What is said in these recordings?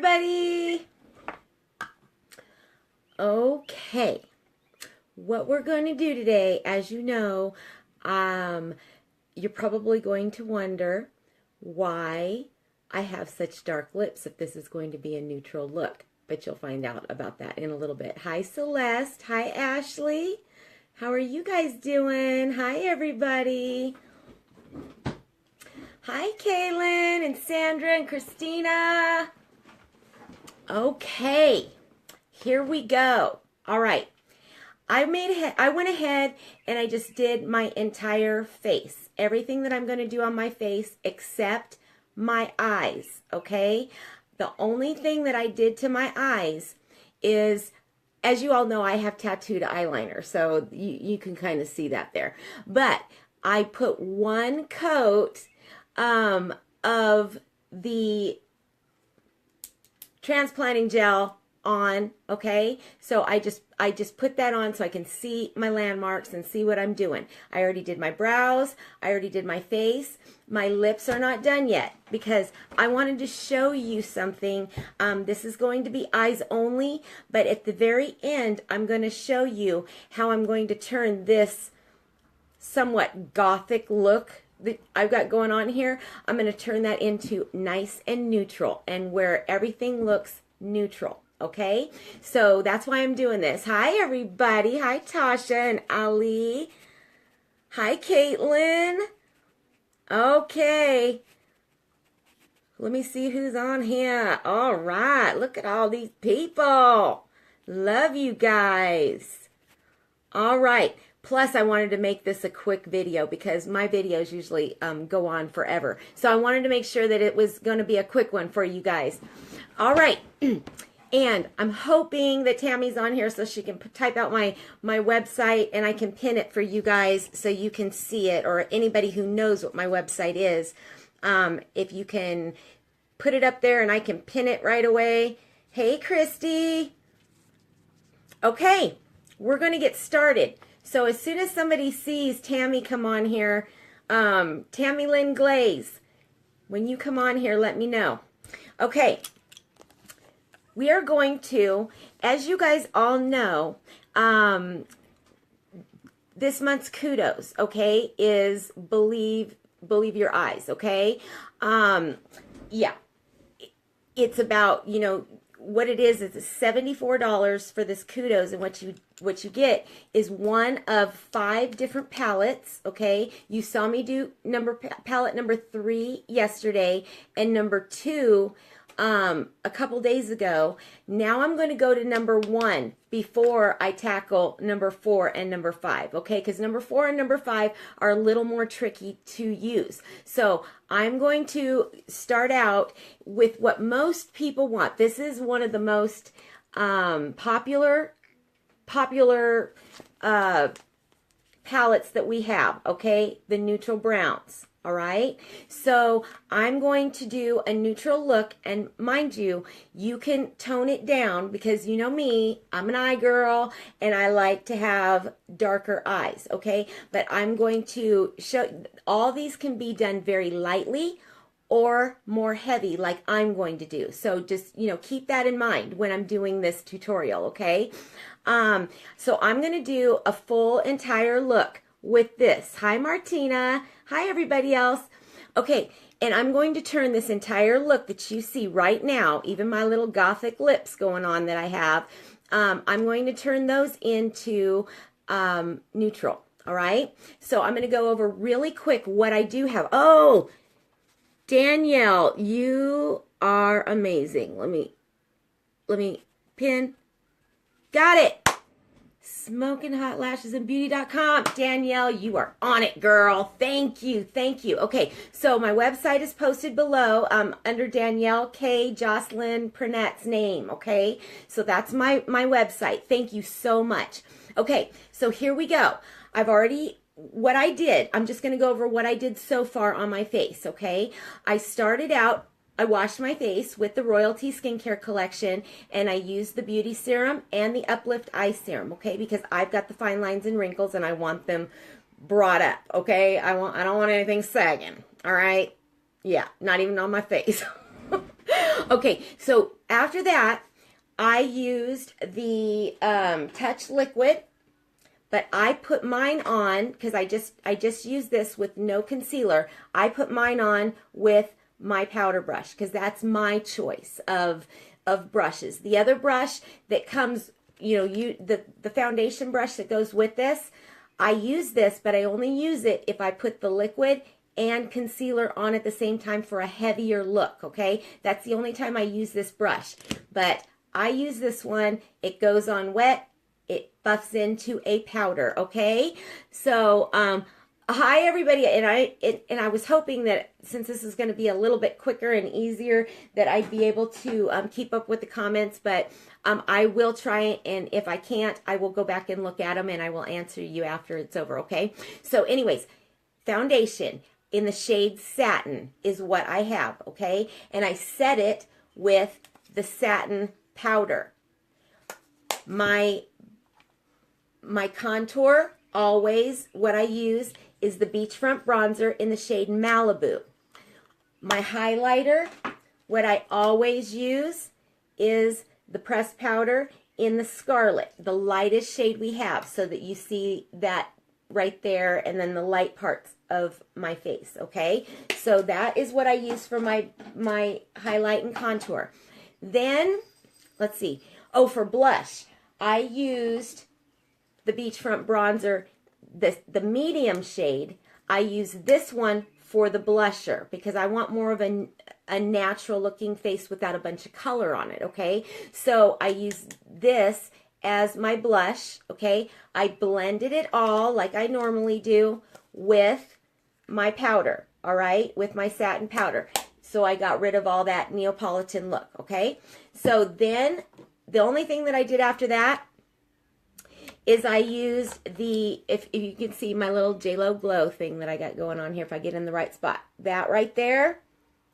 everybody. Okay, what we're going to do today, as you know, you're probably going to wonder why I have such dark lips if this is going to be a neutral look. But you'll find out about that in a little bit. Hi, Celeste. Hi, Ashley. How are you guys doing? Hi, everybody. Hi, Kaylin and Sandra and Christina. Okay, here we go. All right. I went ahead and I just did my entire face. Everything that I'm going to do on my face except my eyes, okay? The only thing that I did to my eyes is, as you all know, I have tattooed eyeliner, so you can kind of see that there. But I put one coat of the transplanting gel on, okay? So I just put that on so I can see my landmarks and see what I'm doing. I already did my brows. I already did my face. My lips are not done yet because I wanted to show you something. This is going to be eyes only, but at the very end, I'm going to show you how I'm going to turn this somewhat gothic look that I've got going on here. I'm going to turn that into nice and neutral and where everything looks neutral. Okay, so that's why I'm doing this. Hi, everybody. Hi, Tasha and Ali. Hi, Caitlin. Okay. Let me see who's on here. All right. Look at all these people. Love you guys. All right. Plus, I wanted to make this a quick video because my videos usually go on forever. So I wanted to make sure that it was going to be a quick one for you guys. All right. And I'm hoping that Tammy's on here so she can type out my website and I can pin it for you guys so you can see it, or anybody who knows what my website is. If you can put it up there and I can pin it right away. Hey, Christy. Okay, we're going to get started. So as soon as somebody sees Tammy come on here, Tammy Lynn Glaze, when you come on here, let me know. Okay. We are going to, as you guys all know, this month's kudos, okay, is believe your eyes, okay? Yeah, it's about, you know, what it is $74 for this kudos, and what you get is one of 5 different palettes, okay? You saw me do palette number 3 yesterday and number 2 a couple days ago. Now I'm going to go to number 1 before I tackle number 4 and number 5, okay? Because number 4 and number 5 are a little more tricky to use. So I'm going to start out with what most people want. This is one of the most popular palettes that we have, okay? The neutral browns. All right, so I'm going to do a neutral look, and mind you, you can tone it down because you know me, I'm an eye girl, and I like to have darker eyes, okay? But I'm going to show, all these can be done very lightly or more heavy like I'm going to do. So just, you know, keep that in mind when I'm doing this tutorial, okay? So I'm going to do a full entire look with this. Hi, Martina. Hi, everybody else. Okay, and I'm going to turn this entire look that you see right now, even my little gothic lips going on that I have, I'm going to turn those into neutral, all right? So I'm going to go over really quick what I do have. Oh, Danielle, you are amazing. Let me pin. Got it. Smoking Hot Lashes and Beauty.com. Danielle, you are on it, girl. Thank you. Thank you. Okay, so my website is posted below under Danielle K. Jocelyn Purnette's name, okay? So that's my website. Thank you so much. Okay, so here we go. What I did, I'm just going to go over what I did so far on my face, okay? I started out, I washed my face with the Royalty Skincare Collection, and I used the Beauty Serum and the Uplift Eye Serum, okay? Because I've got the fine lines and wrinkles, and I want them brought up, okay? I don't want anything sagging, all right? Yeah, not even on my face. Okay, so after that, I used the Touch Liquid, but I put mine on because I just used this with no concealer. I put mine on with my powder brush because that's my choice of brushes. The other brush that comes, you know, the foundation brush that goes with this, I use this, but I only use it if I put the liquid and concealer on at the same time for a heavier look, okay? That's the only time I use this brush. But I use this one. It goes on wet. It buffs into a powder, okay? So, hi everybody, and I was hoping that since this is going to be a little bit quicker and easier, that I'd be able to keep up with the comments, but I will try, and if I can't, I will go back and look at them, and I will answer you after it's over, okay? So anyways, foundation in the shade Satin is what I have, okay? And I set it with the satin powder. My contour, always what I use is the Beachfront Bronzer in the shade Malibu. My highlighter, what I always use is the pressed powder in the Scarlet, the lightest shade we have, so that you see that right there, and then the light parts of my face, okay? So that is what I use for my highlight and contour. Then, let's see. Oh, for blush, I used the Beachfront Bronzer, the medium shade. I use this one for the blusher because I want more of a natural looking face without a bunch of color on it, okay? So I use this as my blush, okay? I blended it all like I normally do with my powder, all right? With my satin powder. So I got rid of all that Neapolitan look, okay? So then the only thing that I did after that is I used the, if you can see my little JLo Glow thing that I got going on here, if I get in the right spot. That right there,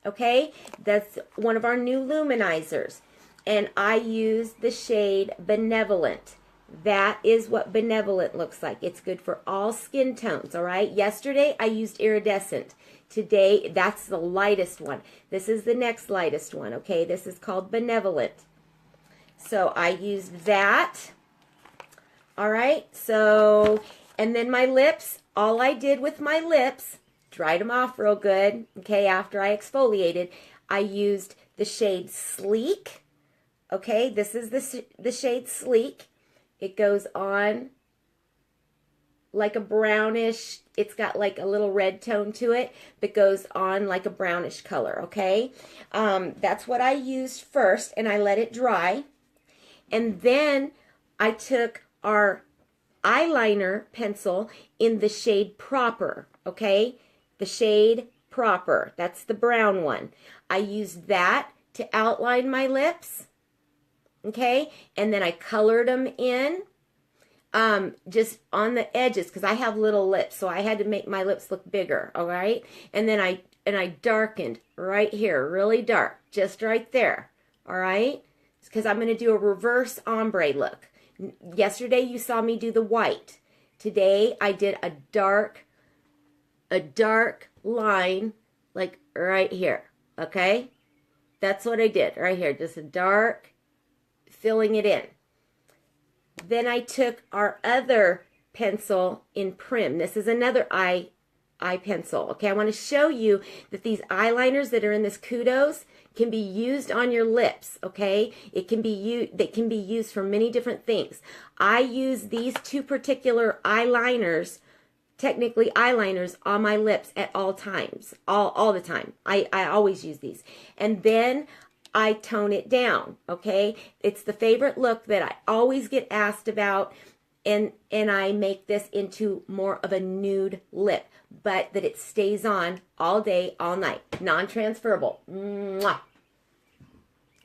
okay? That's one of our new luminizers. And I use the shade Benevolent. That is what Benevolent looks like. It's good for all skin tones, all right? Yesterday, I used Iridescent. Today, that's the lightest one. This is the next lightest one, okay? This is called Benevolent. So I used that. All right, so, and then my lips, all I did with my lips, dried them off real good, okay, after I exfoliated, I used the shade Sleek, okay, this is the shade Sleek. It goes on like a brownish, it's got like a little red tone to it, but goes on like a brownish color, okay? That's what I used first, and I let it dry, and then I took our eyeliner pencil in the shade Proper, okay? The shade Proper, that's the brown one. I used that to outline my lips, okay? And then I colored them in just on the edges because I have little lips, so I had to make my lips look bigger, all right? And then I darkened right here, really dark, just right there, all right? Because I'm going to do a reverse ombre look. Yesterday you saw me do the white. Today I did a dark line like right here, okay? That's what I did right here, just a dark, filling it in. Then I took our other pencil in Prim. This is another eye pencil, okay? I want to show you that these eyeliners that are in this Kudos can be used on your lips, okay? They can be used for many different things. I use these two particular eyeliners, technically eyeliners, on my lips at all times, all the time. I always use these. And then I tone it down, okay? It's the favorite look that I always get asked about, and I make this into more of a nude lip, but that it stays on all day, all night. Non-transferable. Mwah.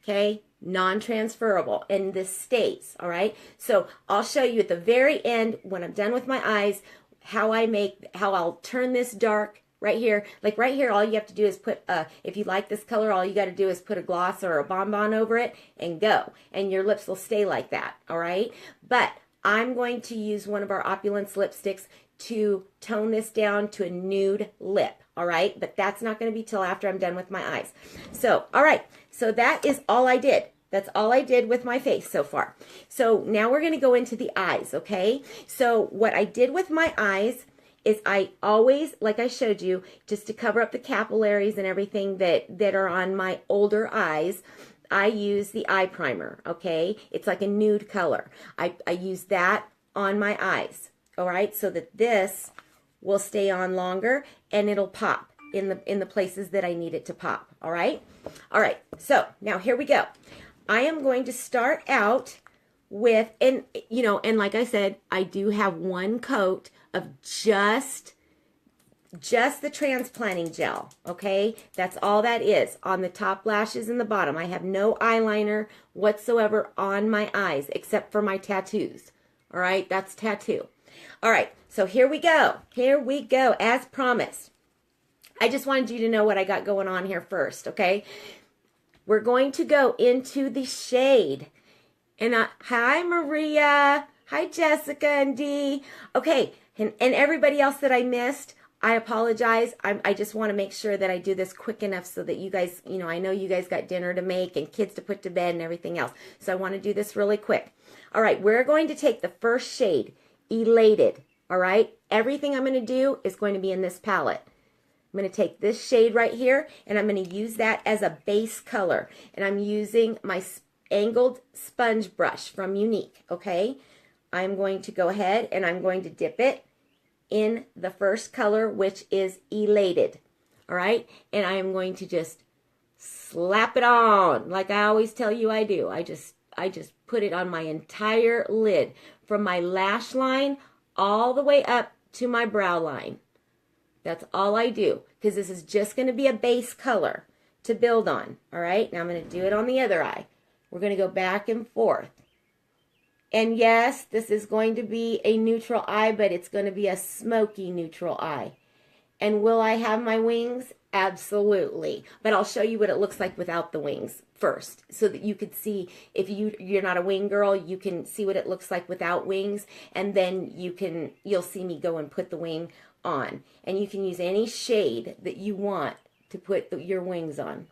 Okay? Non-transferable. And this stays, all right? So I'll show you at the very end, when I'm done with my eyes, how I'll turn this dark right here. Like right here, all you have to do is put, if you like this color, all you got to do is put a gloss or a bonbon over it and go. And your lips will stay like that, all right? But I'm going to use one of our Opulence lipsticks to tone this down to a nude lip, all right? But that's not going to be till after I'm done with my eyes. So, all right, so that is all I did. That's all I did with my face so far. So now we're going to go into the eyes, okay? So what I did with my eyes is I always, like I showed you, just to cover up the capillaries and everything that are on my older eyes, I use the eye primer, okay? It's like a nude color. I use that on my eyes, all right? So that this will stay on longer and it'll pop in the places that I need it to pop, all right? All right, so now here we go. I am going to start out with, and like I said, I do have one coat of just the transplanting gel, okay? That's all that is on the top lashes and the bottom. I have no eyeliner whatsoever on my eyes except for my tattoos, all right? That's tattoo. All right, so here we go. Here we go, as promised. I just wanted you to know what I got going on here first, okay? We're going to go into the shade. And hi, Maria. Hi, Jessica and Dee. Okay, and everybody else that I missed, I apologize. I just want to make sure that I do this quick enough so that you guys, I know you guys got dinner to make and kids to put to bed and everything else. So I want to do this really quick. All right, we're going to take the first shade, Elated. All right, everything I'm going to do is going to be in this palette. I'm going to take this shade right here, and I'm going to use that as a base color. And I'm using my angled sponge brush from Unique, okay? I'm going to go ahead and I'm going to dip it in the first color, which is Elated, all right? And I am going to just slap it on, like I always tell you I do. I just put it on my entire lid, from my lash line all the way up to my brow line. That's all I do, because this is just going to be a base color to build on, all right? Now I'm going to do it on the other eye. We're going to go back and forth. And yes, this is going to be a neutral eye, but it's going to be a smoky neutral eye. And will I have my wings? Absolutely. But I'll show you what it looks like without the wings first, so that you could see, if you're not a wing girl, you can see what it looks like without wings, and then you'll see me go and put the wing on. And you can use any shade that you want to put your wings on.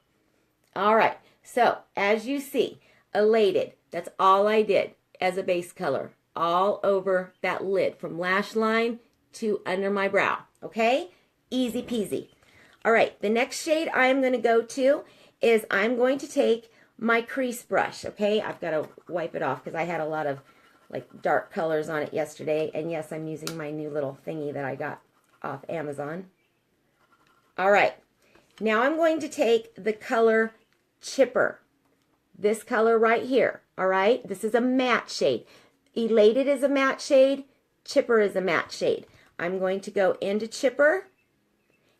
All right, so as you see, Elated, that's all I did as a base color, all over that lid from lash line to under my brow, okay? Easy peasy. All right, the next shade I'm going to go to is I'm going to take my crease brush, okay? I've got to wipe it off because I had a lot of like dark colors on it yesterday. And yes, I'm using my new little thingy that I got off Amazon. All right, now I'm going to take the color Chipper. This color right here, all right? This is a matte shade. Elated is a matte shade. Chipper is a matte shade. I'm going to go into Chipper,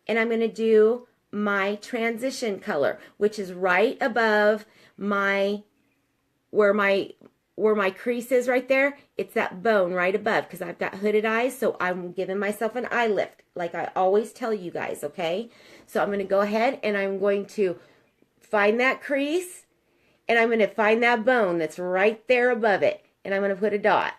and I'm going to do my transition color, which is right above my, where my crease is right there. It's that bone right above, because I've got hooded eyes, so I'm giving myself an eye lift, like I always tell you guys, okay? So I'm going to go ahead and I'm going to find that crease, and I'm going to find that bone that's right there above it, and I'm going to put a dot.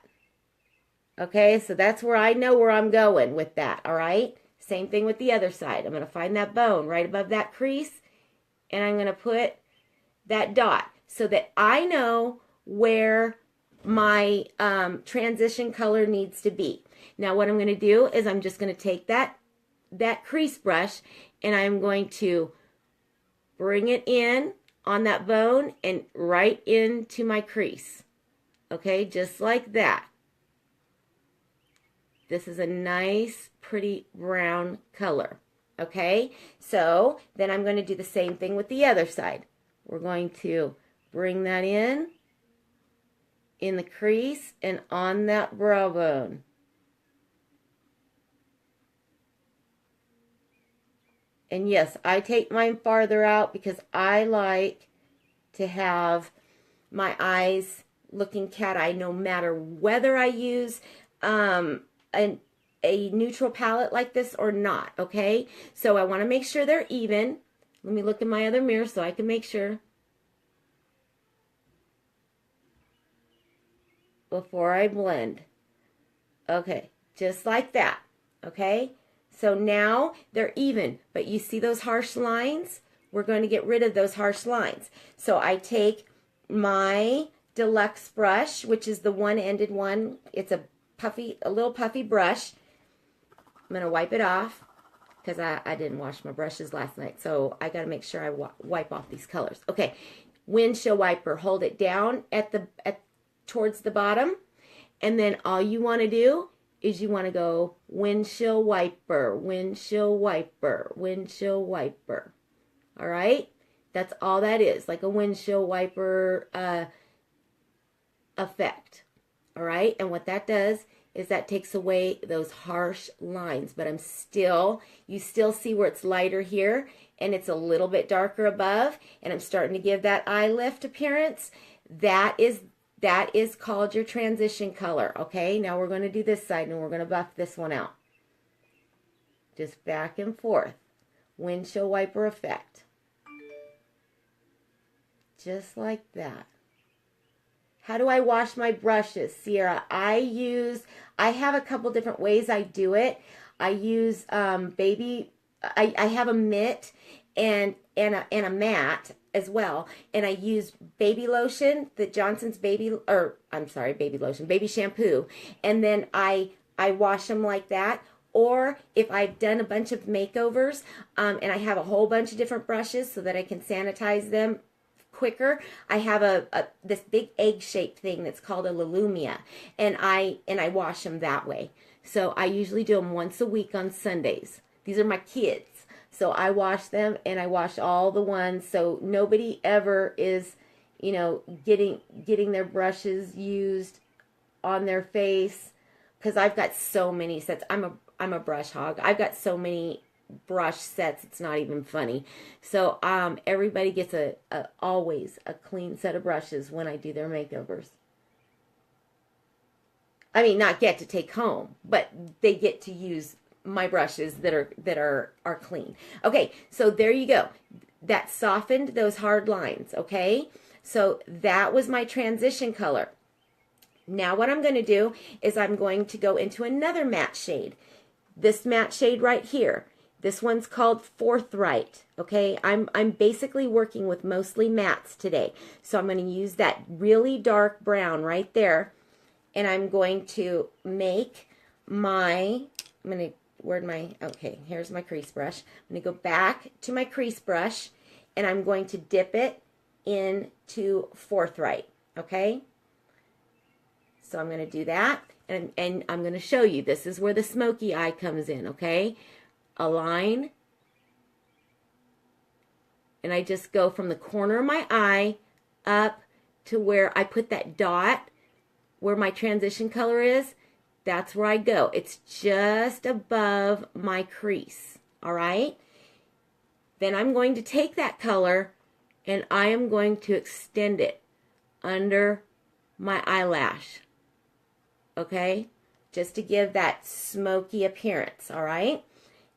Okay, so that's where I know where I'm going with that, all right? Same thing with the other side. I'm going to find that bone right above that crease, and I'm going to put that dot so that I know where my transition color needs to be. Now what I'm going to do is I'm just going to take that crease brush, and I'm going to bring it in on that bone and right into my crease. Okay, just like that. This is a nice, pretty brown color. Okay, so then I'm going to do the same thing with the other side. We're going to bring that in the crease and on that brow bone. And yes, I take mine farther out because I like to have my eyes looking cat eye no matter whether I use a neutral palette like this or not, okay? So I want to make sure they're even. Let me look in my other mirror so I can make sure before I blend. Okay, just like that. Okay? So now they're even, but you see those harsh lines? We're going to get rid of those harsh lines. So I take my deluxe brush, which is the one-ended one. It's a little puffy brush. I'm going to wipe it off because I didn't wash my brushes last night. So I got to make sure I wipe off these colors. Okay, windshield wiper. Hold it down towards the bottom. And then all you want to do is you want to go windshield wiper, windshield wiper, windshield wiper. All right? That's all that is, like a windshield wiper effect. All right? And what that does is that takes away those harsh lines. But you still see where it's lighter here and it's a little bit darker above. And I'm starting to give that eye lift appearance. That is called your transition color. Okay? Now we're going to do this side and we're going to buff this one out. Just back and forth. Windshield wiper effect. Just like that. How do I wash my brushes, Sierra? I have a couple different ways I do it. I use I have a mitt and a mat as well. And I use baby lotion, the Johnson's baby lotion, baby shampoo. And then I wash them like that. Or if I've done a bunch of makeovers and I have a whole bunch of different brushes so that I can sanitize them quicker, I have this big egg-shaped thing that's called a Lulumia, and I wash them that way. So I usually do them once a week on Sundays. These are my kids, so I wash them, and I wash all the ones, so nobody ever is, getting their brushes used on their face, because I've got so many sets. I'm a brush hog. I've got so many brush sets, it's not even funny. So everybody gets always a clean set of brushes when I do their makeovers. I mean, not get to take home, but they get to use my brushes that are clean. Okay, so there you go. That softened those hard lines. Okay, so that was my transition color. Now what I'm going to do is I'm going to go into another matte shade. This matte shade right here. This one's called Forthright, okay? I'm basically working with mostly mattes today. So I'm going to use that really dark brown right there. And I'm going to make okay, here's my crease brush. I'm going to go back to my crease brush and I'm going to dip it into Forthright, okay? So I'm going to do that. And I'm going to show you. This is where the smoky eye comes in, okay? A line, and I just go from the corner of my eye up to where I put that dot where my transition color is. That's where I go. It's just above my crease. All right, then I'm going to take that color and I am going to extend it under my eyelash, okay, just to give that smoky appearance. All right.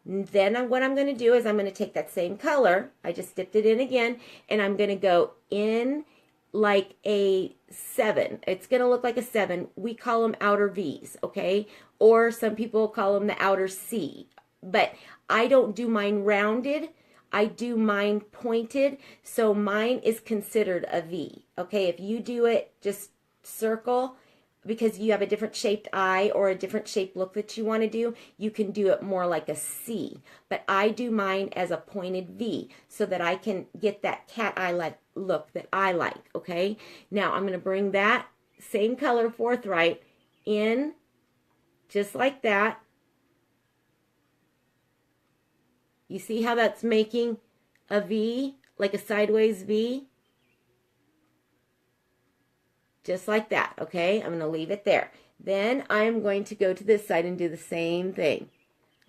Then what I'm going to do is I'm going to take that same color, I just dipped it in again, and I'm going to go in like a 7. It's going to look like a 7. We call them outer V's, okay? Or some people call them the outer C. But I don't do mine rounded. I do mine pointed, so mine is considered a V, okay? If you do it just circle, because you have a different shaped eye or a different shaped look that you want to do, you can do it more like a C. But I do mine as a pointed V so that I can get that cat eye look that I like, okay? Now I'm going to bring that same color Forthright in just like that. You see how that's making a V, like a sideways V? Just like that, okay? I'm going to leave it there. Then I'm going to go to this side and do the same thing.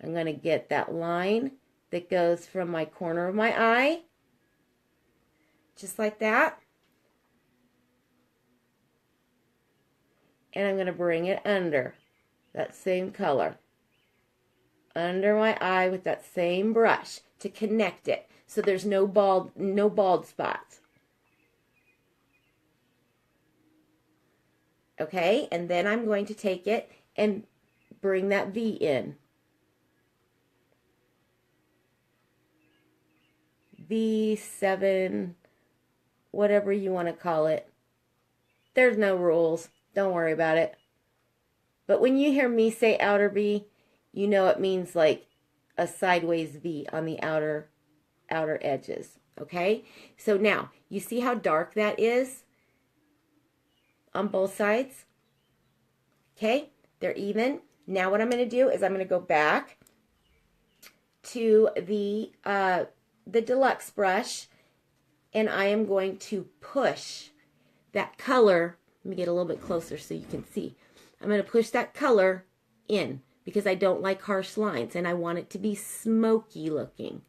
I'm going to get that line that goes from my corner of my eye, just like that. And I'm going to bring it under that same color, under my eye with that same brush to connect it so there's no bald spots. Okay, and then I'm going to take it and bring that V in. V7, whatever you want to call it. There's no rules. Don't worry about it. But when you hear me say outer V, you know it means like a sideways V on the outer edges. Okay? So now, you see how dark that is on both sides? Okay? They're even. Now what I'm going to do is I'm going to go back to the deluxe brush, and I am going to push that color. Let me get a little bit closer so you can see. I'm going to push that color in because I don't like harsh lines and I want it to be smoky looking.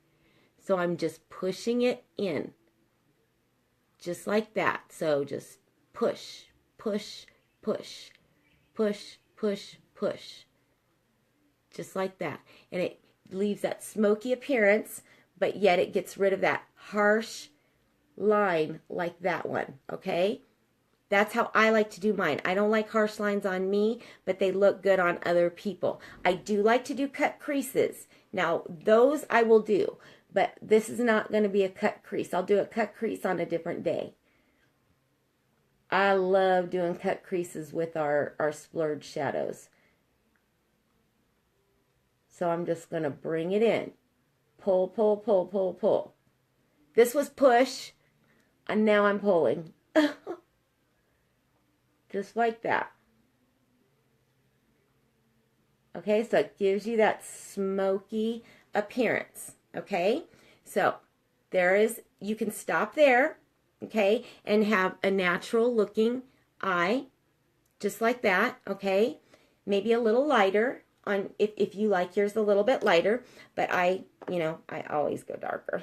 So I'm just pushing it in just like that. So just push, push, push, push, push, push, just like that. And it leaves that smoky appearance, but yet it gets rid of that harsh line like that one, okay? That's how I like to do mine. I don't like harsh lines on me, but they look good on other people. I do like to do cut creases. Now, those I will do, but this is not going to be a cut crease. I'll do a cut crease on a different day. I love doing cut creases with our splurge shadows. So I'm just going to bring it in. Pull, pull, pull, pull, pull. This was push, and now I'm pulling. Just like that. Okay, so it gives you that smoky appearance. Okay, so there is, you can stop there, okay, and have a natural looking eye, just like that, okay? Maybe a little lighter on if you like yours a little bit lighter, but I always go darker.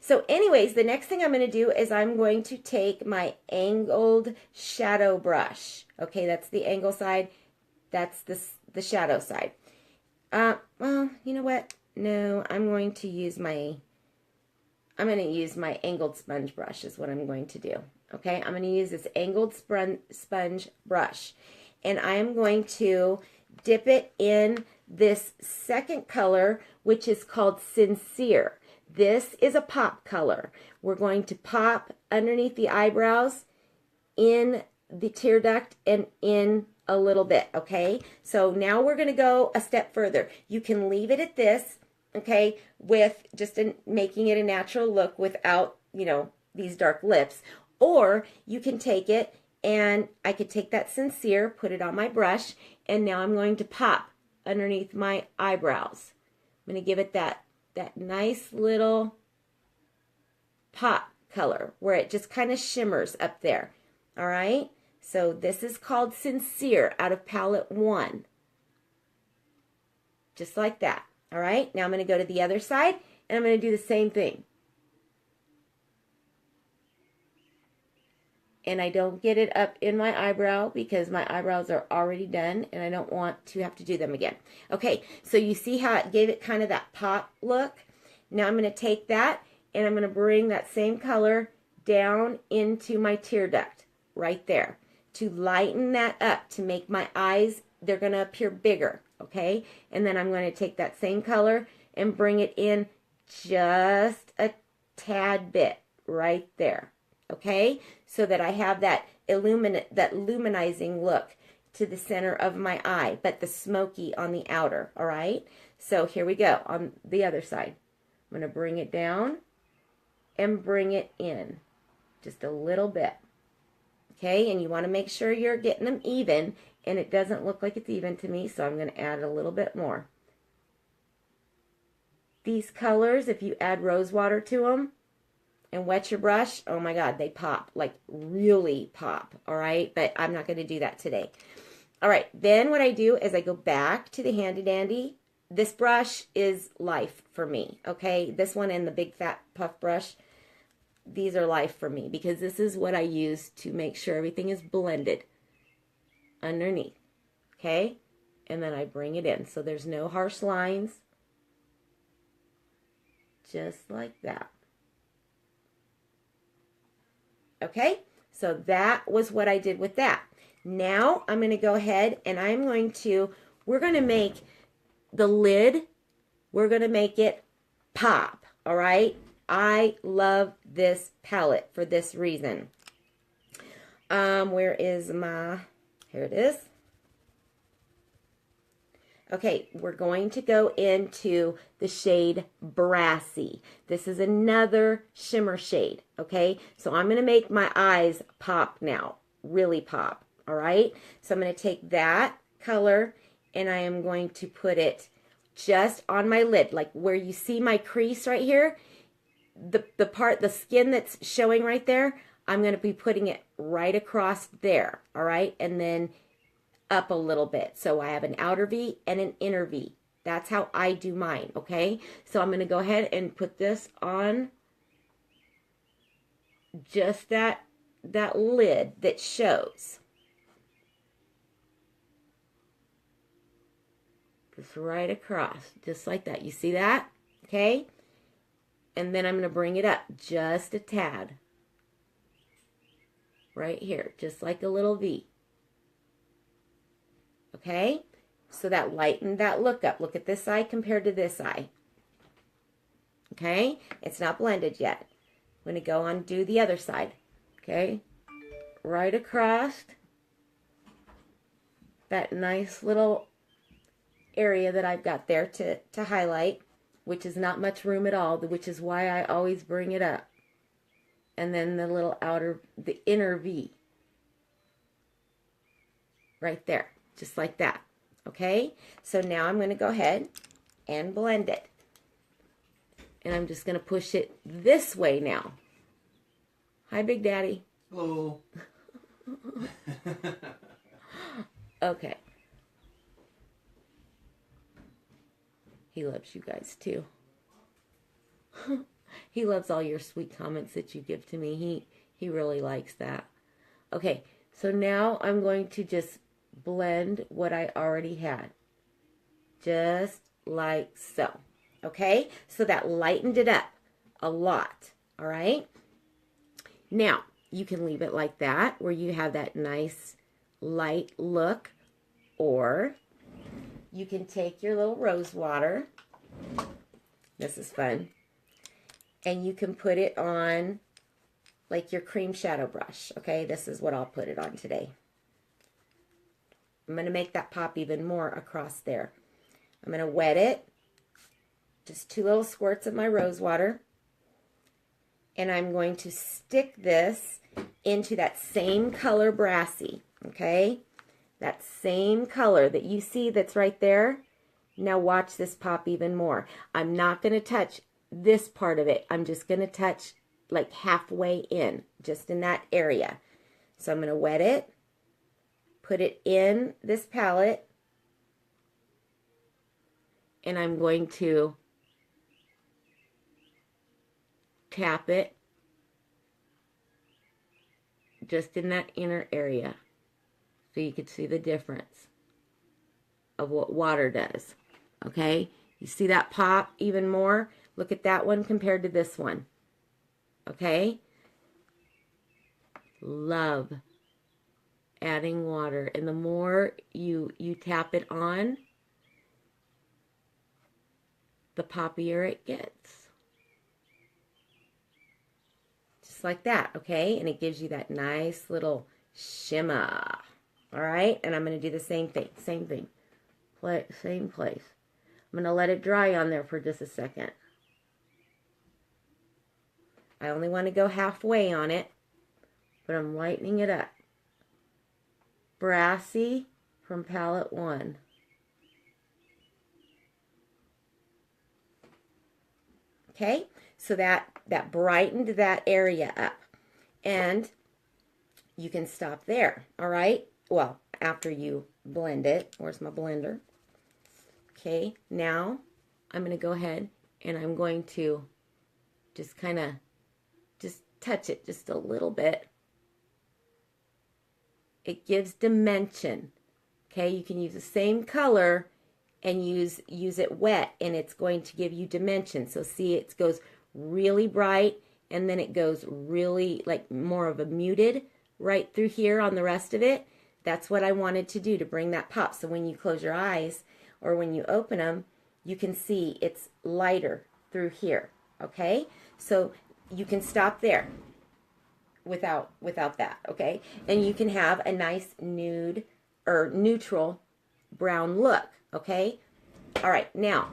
So anyways, the next thing I'm going to do is I'm going to take my angled shadow brush. Okay, that's the angle side. That's the shadow side. Well, you know what? No, I'm going to use my angled sponge brush is what I'm going to do. Okay, I'm going to use this angled sponge brush. And I am going to dip it in this second color, which is called Sincere. This is a pop color. We're going to pop underneath the eyebrows, in the tear duct, and in a little bit, okay? So now we're going to go a step further. You can leave it at this, okay, with just making it a natural look without, these dark lips. Or you can take it, and I could take that Sincere, put it on my brush, and now I'm going to pop underneath my eyebrows. I'm going to give it that nice little pop color where it just kind of shimmers up there. All right? So this is called Sincere out of palette 1. Just like that. All right? Now I'm going to go to the other side and I'm going to do the same thing. And I don't get it up in my eyebrow because my eyebrows are already done and I don't want to have to do them again. Okay, so you see how it gave it kind of that pop look? Now I'm going to take that and I'm going to bring that same color down into my tear duct right there to lighten that up, to make my eyes, they're going to appear bigger, okay? And then I'm going to take that same color and bring it in just a tad bit right there. Okay, so that I have that luminizing look to the center of my eye, but the smoky on the outer, all right? So here we go on the other side. I'm going to bring it down and bring it in just a little bit. Okay, and you want to make sure you're getting them even, and it doesn't look like it's even to me, so I'm going to add a little bit more. These colors, if you add rose water to them, and wet your brush, oh my God, they pop, like really pop, all right? But I'm not going to do that today. All right, then what I do is I go back to the Handy Dandy. This brush is life for me, okay? This one and the big fat puff brush, these are life for me because this is what I use to make sure everything is blended underneath, okay? And then I bring it in so there's no harsh lines, just like that. Okay, so that was what I did with that. Now I'm going to go ahead and we're going to make the lid, we're going to make it pop, all right? I love this palette for this reason. Where is my, here it is. Okay, we're going to go into the shade Brassy. This is another shimmer shade, okay? So I'm going to make my eyes pop now, really pop, all right? So I'm going to take that color and I am going to put it just on my lid, like where you see my crease right here, the skin that's showing right there, I'm going to be putting it right across there, all right? And then up a little bit. So I have an outer V and an inner V. That's how I do mine, okay? So I'm going to go ahead and put this on just that lid that shows. Just right across, just like that. You see that? Okay? And then I'm going to bring it up just a tad. Right here, just like a little V. Okay, so that lightened that look up. Look at this eye compared to this eye. Okay, it's not blended yet. I'm going to go on and do the other side. Okay, right across that nice little area that I've got there to highlight, which is not much room at all, which is why I always bring it up. And then the inner V. Right there. Just like that, okay? So now I'm going to go ahead and blend it. And I'm just going to push it this way now. Hi, Big Daddy. Hello. Okay. He loves you guys too. He loves all your sweet comments that you give to me. He really likes that. Okay, so now I'm going to just blend what I already had. Just like so. Okay? So that lightened it up a lot. All right? Now, you can leave it like that, where you have that nice light look, or you can take your little rose water. This is fun. And you can put it on like your cream shadow brush. Okay? This is what I'll put it on today. I'm going to make that pop even more across there. I'm going to wet it. Just 2 little squirts of my rose water. And I'm going to stick this into that same color Brassy. Okay? That same color that you see that's right there. Now watch this pop even more. I'm not going to touch this part of it. I'm just going to touch like halfway in. Just in that area. So I'm going to wet it. Put it in this palette, and I'm going to tap it just in that inner area so you can see the difference of what water does. Okay, you see that pop even more? Look at that one compared to this one. Okay, love adding water, and the more you tap it on, the poppier it gets. Just like that, okay? And it gives you that nice little shimmer. All right? And I'm going to do the same thing. Same thing. Same place. I'm going to let it dry on there for just a second. I only want to go halfway on it, but I'm lightening it up. Brassy from palette 1. Okay, so that brightened that area up. And you can stop there, all right? Well, after you blend it. Where's my blender? Okay, now I'm going to go ahead and I'm going to just kind of just touch it just a little bit. It gives dimension. Okay, you can use the same color and use it wet, and it's going to give you dimension. So see, it goes really bright, and then it goes really like more of a muted right through here on the rest of it. That's what I wanted to do to bring that pop. So when you close your eyes or when you open them, you can see it's lighter through here. okay? So you can stop there without that, okay? And you can have a nice nude or neutral brown look, okay? All right, now,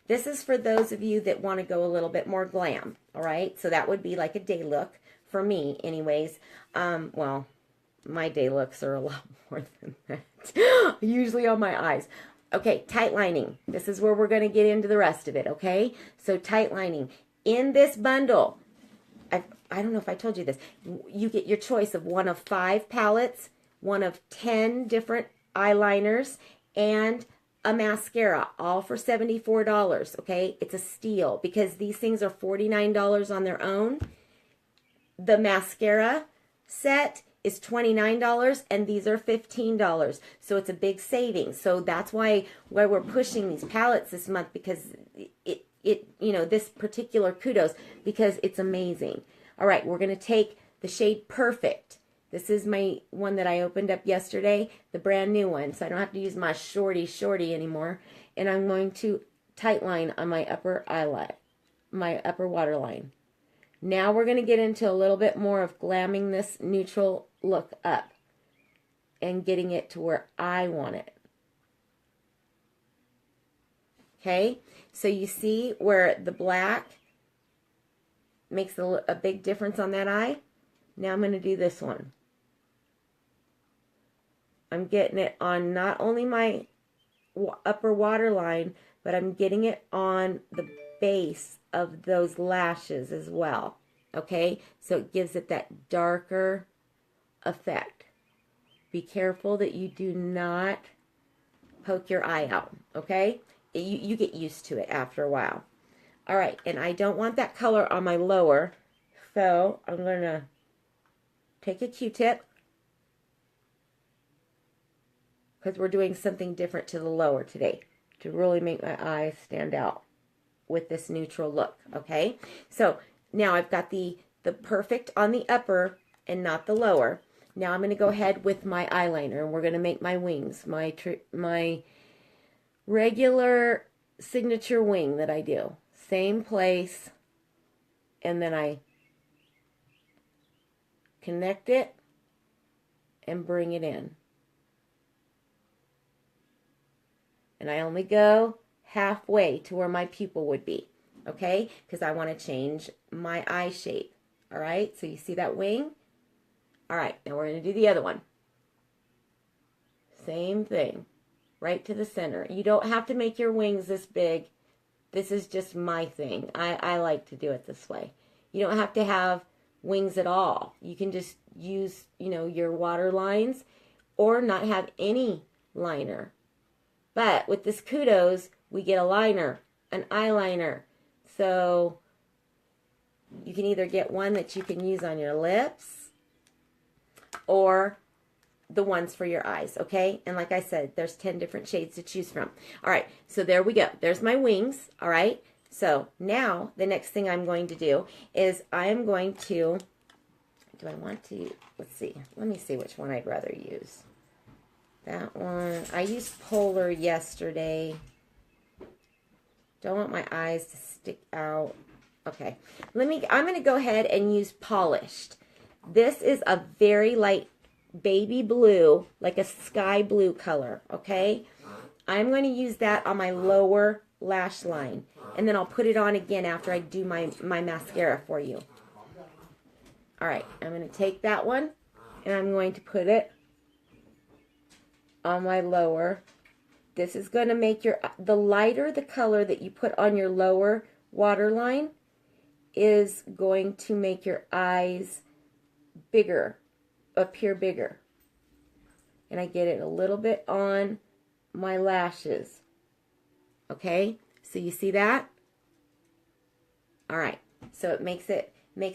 this is for those of you that want to go a little bit more glam, all right? So that would be like a day look for me anyways. Well, my day looks are a lot more than that, usually on my eyes. Okay, tight lining. This is where we're going to get into the rest of it, okay? So tight lining. In this bundle, I don't know if I told you this, you get your choice of one of 5 palettes, one of 10 different eyeliners, and a mascara, all for $74, okay? It's a steal because these things are $49 on their own. The mascara set is $29 and these are $15. So it's a big savings. So that's why we're pushing these palettes this month, because it you know, this particular kudos, because it's amazing. All right, we're going to take the shade Perfect. This is my one that I opened up yesterday, the brand new one, so I don't have to use my shorty anymore. And I'm going to tight line on my upper eyelid, my upper waterline. Now we're going to get into a little bit more of glamming this neutral look up and getting it to where I want it. Okay, so you see where the black makes a big difference on that eye? Now I'm going to do this one. I'm getting it on not only my upper waterline, but I'm getting it on the base of those lashes as well. Okay, so it gives it that darker effect. Be careful that you do not poke your eye out, okay? You get used to it after a while. All right, and I don't want that color on my lower, so I'm going to take a Q-tip, because we're doing something different to the lower today to really make my eyes stand out with this neutral look, okay? So now I've got the Perfect on the upper and not the lower. Now I'm going to go ahead with my eyeliner, and we're going to make my wings, my regular signature wing that I do. Same place, and then I connect it and bring it in. And I only go halfway to where my pupil would be, okay? Because I want to change my eye shape, all right? So you see that wing? All right, now we're going to do the other one. Same thing, right to the center. You don't have to make your wings this big. This is just my thing. I like to do it this way. You don't have to have wings at all. You can just use, you know, your water lines or not have any liner. But with this kudos, we get a liner, an eyeliner. So you can either get one that you can use on your lips or the ones for your eyes, okay? And like I said, there's 10 different shades to choose from. All right, so there we go. There's my wings, all right? So now the next thing I'm going to do is I am going to, do I want to, let's see. Let me see which one I'd rather use. That one, I used Polar yesterday. Don't want my eyes to stick out. Okay, I'm going to go ahead and use Polished. This is a very light baby blue, like a sky blue color, okay? I'm going to use that on my lower lash line, and then I'll put it on again after I do my mascara for you. All right, I'm going to take that one, and I'm going to put it on my lower. This is going to make the lighter the color that you put on your lower waterline is going to make your eyes bigger, appear bigger. And I get it a little bit on my lashes. Okay, so you see that? All right, so it makes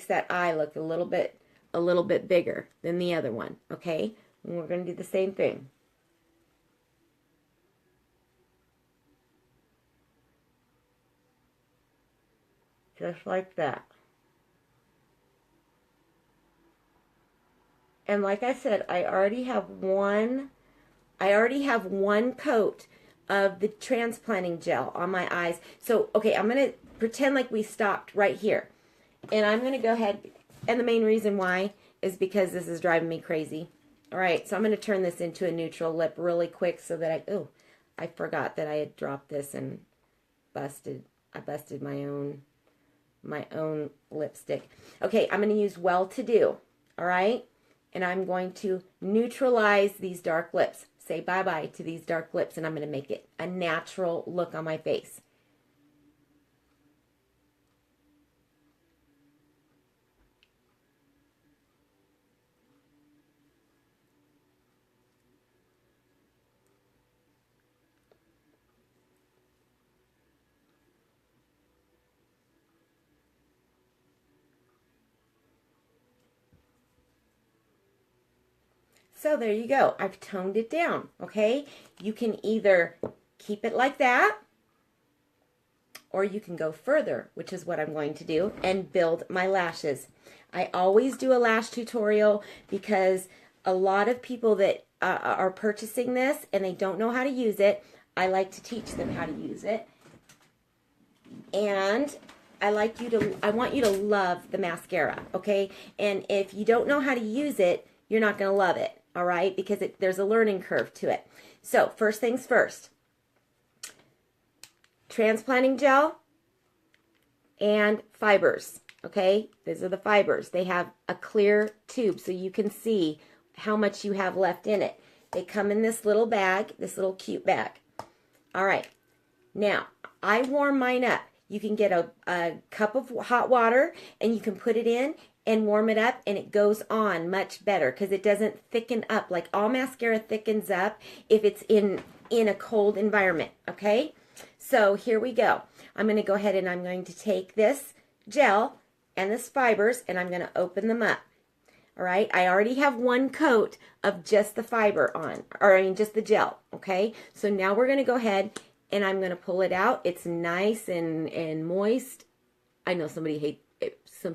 that eye look a little bit bigger than the other one. Okay, and we're going to do the same thing. Just like that. And like I said, I already have one coat of the transplanting gel on my eyes. So, okay, I'm going to pretend like we stopped right here. And I'm going to go ahead, and the main reason why is because this is driving me crazy. All right, so I'm going to turn this into a neutral lip really quick so that I forgot that I had dropped this and I busted my own lipstick. Okay, I'm going to use Well To Do, all right? And I'm going to neutralize these dark lips. Say bye-bye to these dark lips, and I'm going to make it a natural look on my face. So there you go. I've toned it down, okay? You can either keep it like that, or you can go further, which is what I'm going to do, and build my lashes. I always do a lash tutorial because a lot of people that are purchasing this and they don't know how to use it, I like to teach them how to use it. And I want you to love the mascara, okay? And if you don't know how to use it, you're not going to love it, all right? Because there's a learning curve to it. So first things first, transplanting gel and fibers, okay? These are the fibers. They have a clear tube so you can see how much you have left in it. They come in this little bag, this little cute bag. All right, now I warm mine up. You can get a cup of hot water and you can put it in and warm it up, and it goes on much better because it doesn't thicken up. Like all mascara thickens up if it's in a cold environment, okay? So here we go. I'm going to go ahead and I'm going to take this gel and this fibers and I'm going to open them up. All right, I already have one coat of just the fiber on, or I mean just the gel, okay? So now we're going to go ahead and I'm going to pull it out. It's nice and moist. I know some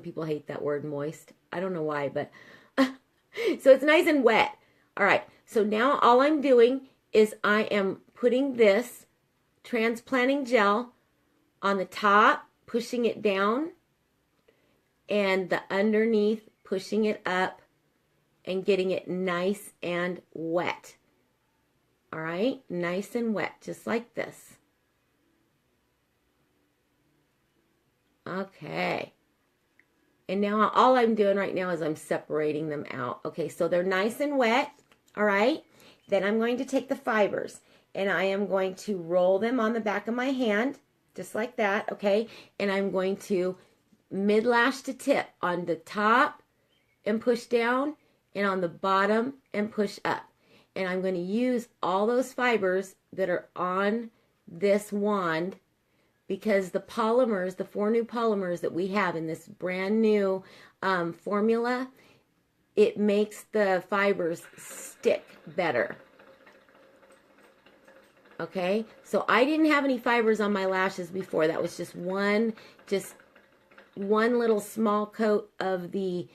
people hate that word moist. I don't know why, but so it's nice and wet. All right, so now all I'm doing is I am putting this transplanting gel on the top, pushing it down, and the underneath, pushing it up and getting it nice and wet. All right, nice and wet, just like this. Okay. And now all I'm doing right now is I'm separating them out. Okay, so they're nice and wet, all right? Then I'm going to take the fibers and I am going to roll them on the back of my hand, just like that, okay? And I'm going to mid-lash to tip on the top and push down, and on the bottom and push up. And I'm going to use all those fibers that are on this wand because the polymers, the 4 new polymers that we have in this brand new formula, it makes the fibers stick better. Okay, so I didn't have any fibers on my lashes before. That was just one little small coat of the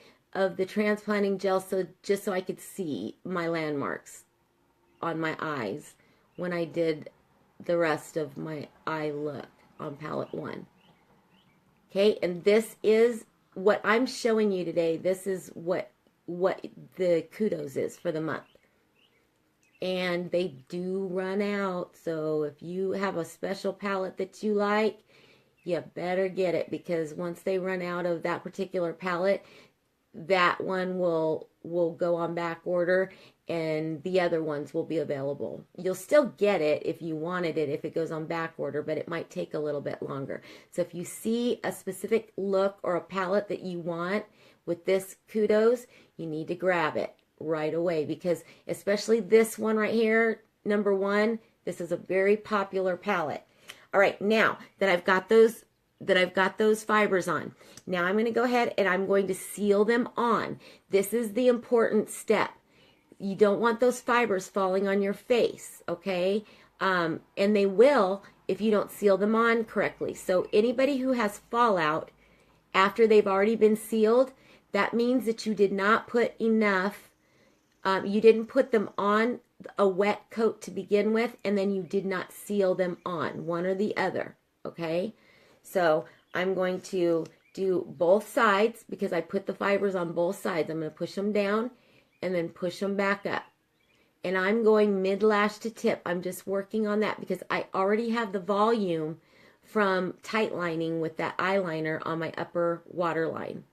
transplanting gel, so just so I could see my landmarks on my eyes when I did the rest of my eye look on palette 1. Okay, and this is what I'm showing you today. This is what the kudos is for the month. And they do run out, so if you have a special palette that you like, you better get it, because once they run out of that particular palette, that one will go on back order and the other ones will be available. You'll still get it if you wanted it if it goes on back order, but it might take a little bit longer. So if you see a specific look or a palette that you want with this kudos, you need to grab it right away, because especially this one right here, number 1, this is a very popular palette. All right, now that I've got those fibers on, now I'm going to go ahead and I'm going to seal them on. This is the important step. You don't want those fibers falling on your face, okay? And they will if you don't seal them on correctly. So anybody who has fallout after they've already been sealed, that means that you did not put enough, you didn't put them on a wet coat to begin with, and then you did not seal them on, one or the other, okay? So I'm going to do both sides because I put the fibers on both sides. I'm going to push them down and then push them back up. And I'm going mid-lash to tip. I'm just working on that because I already have the volume from tight lining with that eyeliner on my upper waterline.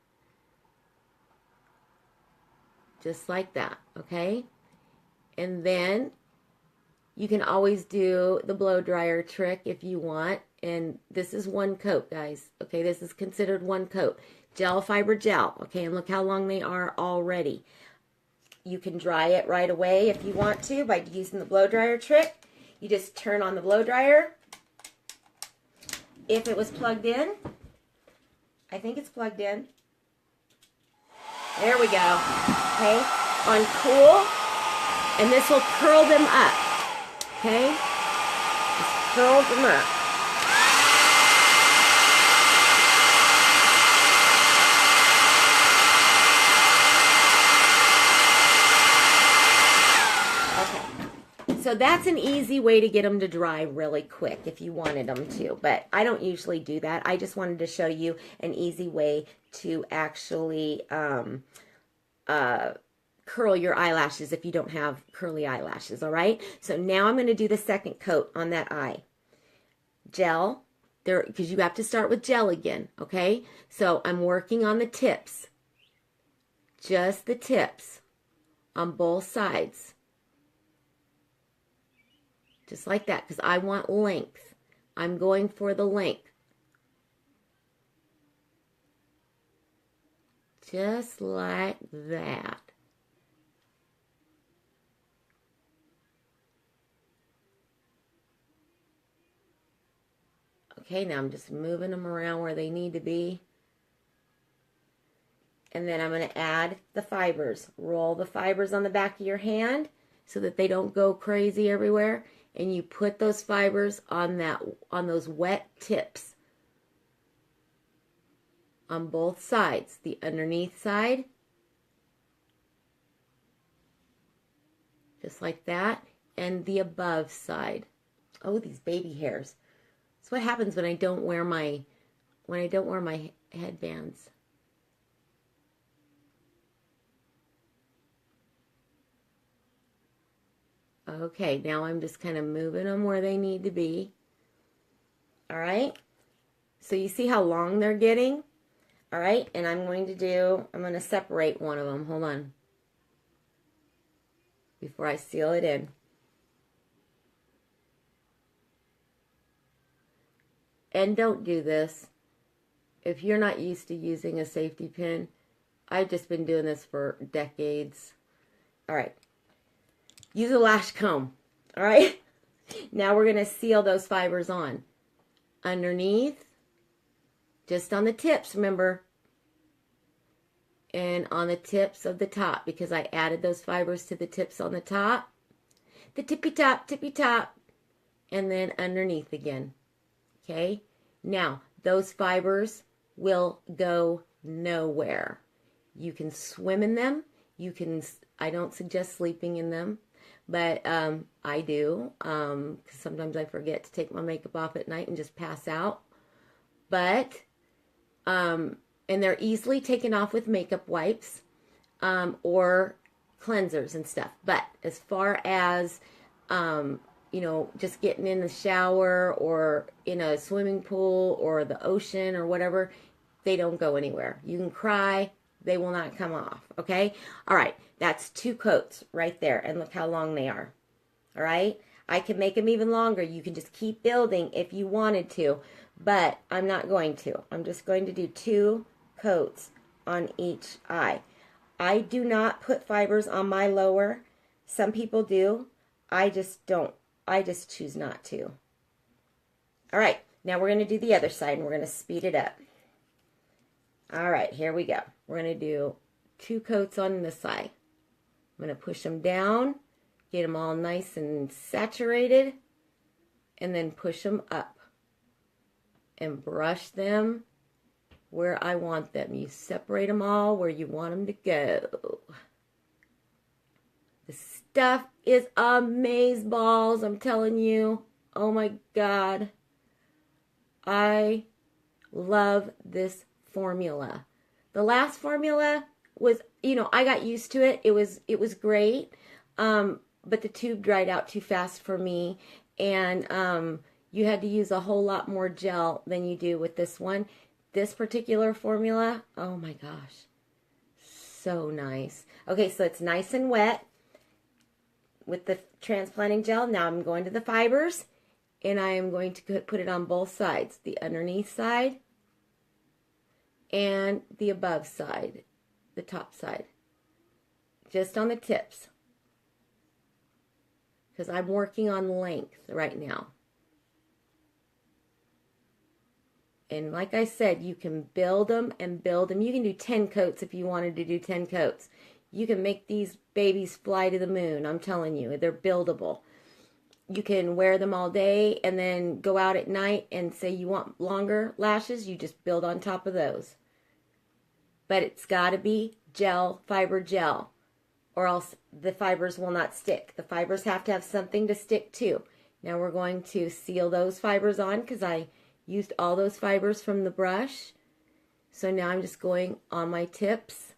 Just like that, okay? And then you can always do the blow dryer trick if you want. And this is one coat, guys. Okay, this is considered one coat. Gel fiber gel. Okay, and look how long they are already. You can dry it right away if you want to by using the blow dryer trick. You just turn on the blow dryer. If it was plugged in, I think it's plugged in. There we go. Okay, on cool, and this will curl them up. Okay, just curl them up. So that's an easy way to get them to dry really quick if you wanted them to. But I don't usually do that. I just wanted to show you an easy way to actually curl your eyelashes if you don't have curly eyelashes, all right? So now I'm going to do the second coat on that eye. Gel, there, because you have to start with gel again, okay? So I'm working on the tips. Just the tips on both sides. Just like that, because I want length. I'm going for the length. Just like that. Okay, now I'm just moving them around where they need to be. And then I'm going to add the fibers. Roll the fibers on the back of your hand so that they don't go crazy everywhere. And you put those fibers on those wet tips on both sides, the underneath side, just like that, and the above side. Oh, these baby hairs. That's what happens when I don't wear my headbands. Okay, now I'm just kind of moving them where they need to be. All right. So you see how long they're getting? All right, and I'm going to separate one of them. Hold on. Before I seal it in. And don't do this if you're not used to using a safety pin. I've just been doing this for decades. All right. Use a lash comb, all right? Now we're going to seal those fibers on. Underneath, just on the tips, remember? And on the tips of the top, because I added those fibers to the tips on the top. The tippy top, and then underneath again, okay? Now, those fibers will go nowhere. You can swim in them. I don't suggest sleeping in them. But I do, because sometimes I forget to take my makeup off at night and just pass out. But, and they're easily taken off with makeup wipes or cleansers and stuff. But as far as, you know, just getting in the shower or in a swimming pool or the ocean or whatever, they don't go anywhere. You can cry. They will not come off, okay? All right, that's 2 coats right there, and look how long they are, all right? I can make them even longer. You can just keep building if you wanted to, but I'm not going to. I'm just going to do 2 coats on each eye. I do not put fibers on my lower. Some people do. I just don't. I just choose not to. All right, now we're going to do the other side, and we're going to speed it up. All right, here we go. We're going to do 2 coats on this side. I'm going to push them down, get them all nice and saturated, and then push them up and brush them where I want them. You separate them all where you want them to go. The stuff is amazeballs, I'm telling you. Oh my God. I love this formula. The last formula was, you know, I got used to it. It was great. But the tube dried out too fast for me, and you had to use a whole lot more gel than you do with this one. This particular formula, oh my gosh, so nice. Okay, so it's nice and wet with the transplanting gel. Now I'm going to the fibers, and I am going to put it on both sides, the underneath side and the above side, the top side, just on the tips, because I'm working on length right now. And like I said, you can build them and build them. You can do 10 coats if you wanted to do 10 coats. You can make these babies fly to the moon. I'm telling you, they're buildable. You can wear them all day and then go out at night and say you want longer lashes. You just build on top of those. But it's got to be gel, fiber gel, or else the fibers will not stick. The fibers have to have something to stick to. Now we're going to seal those fibers on because I used all those fibers from the brush. So now I'm just going on my tips,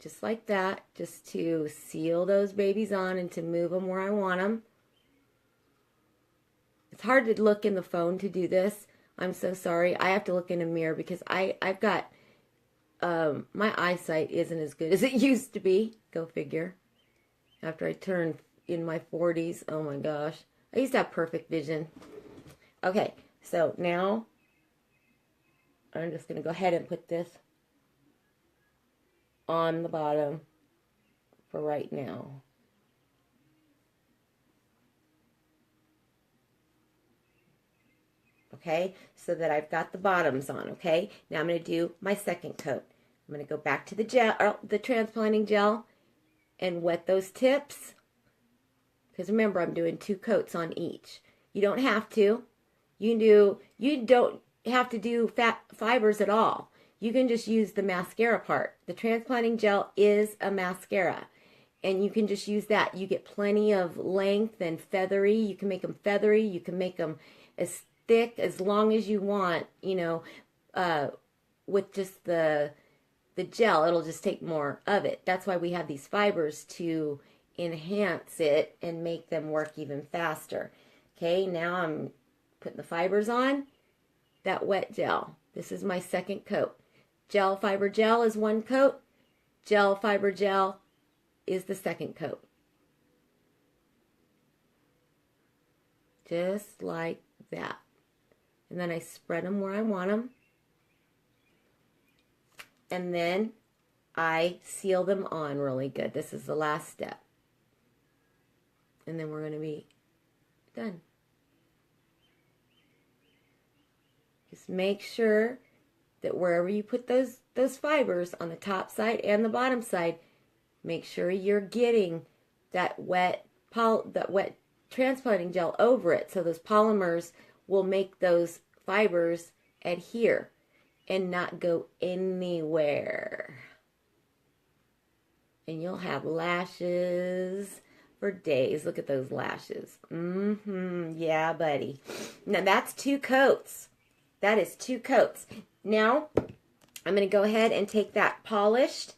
just like that, just to seal those babies on and to move them where I want them. It's hard to look in the phone to do this. I'm so sorry. I have to look in a mirror because I've got, my eyesight isn't as good as it used to be. Go figure. After I turned in my 40s, oh my gosh. I used to have perfect vision. Okay, so now I'm just going to go ahead and put this on the bottom for right now. Okay, so that I've got the bottoms on, okay? Now I'm going to do my second coat. I'm going to go back to the gel, or the transplanting gel, and wet those tips. Because remember, I'm doing 2 coats on each. You don't have to. You don't have to do fat fibers at all. You can just use the mascara part. The transplanting gel is a mascara, and you can just use that. You get plenty of length and feathery. You can make them feathery. You can make them as thick as long as you want, you know, with just the gel. It'll just take more of it. That's why we have these fibers, to enhance it and make them work even faster. Okay, now I'm putting the fibers on that wet gel. This is my second coat. Gel fiber gel is 1 coat. Gel fiber gel is the second coat. Just like that. And then I spread them where I want them. And then I seal them on really good. This is the last step. And then we're going to be done. Just make sure that wherever you put those fibers on the top side and the bottom side, make sure you're getting that wet transplanting gel over it, so those polymers will make those fibers adhere and not go anywhere. And you'll have lashes for days. Look at those lashes. Yeah, buddy. Now that's 2 coats. That is 2 coats. Now, I'm going to go ahead and take that polished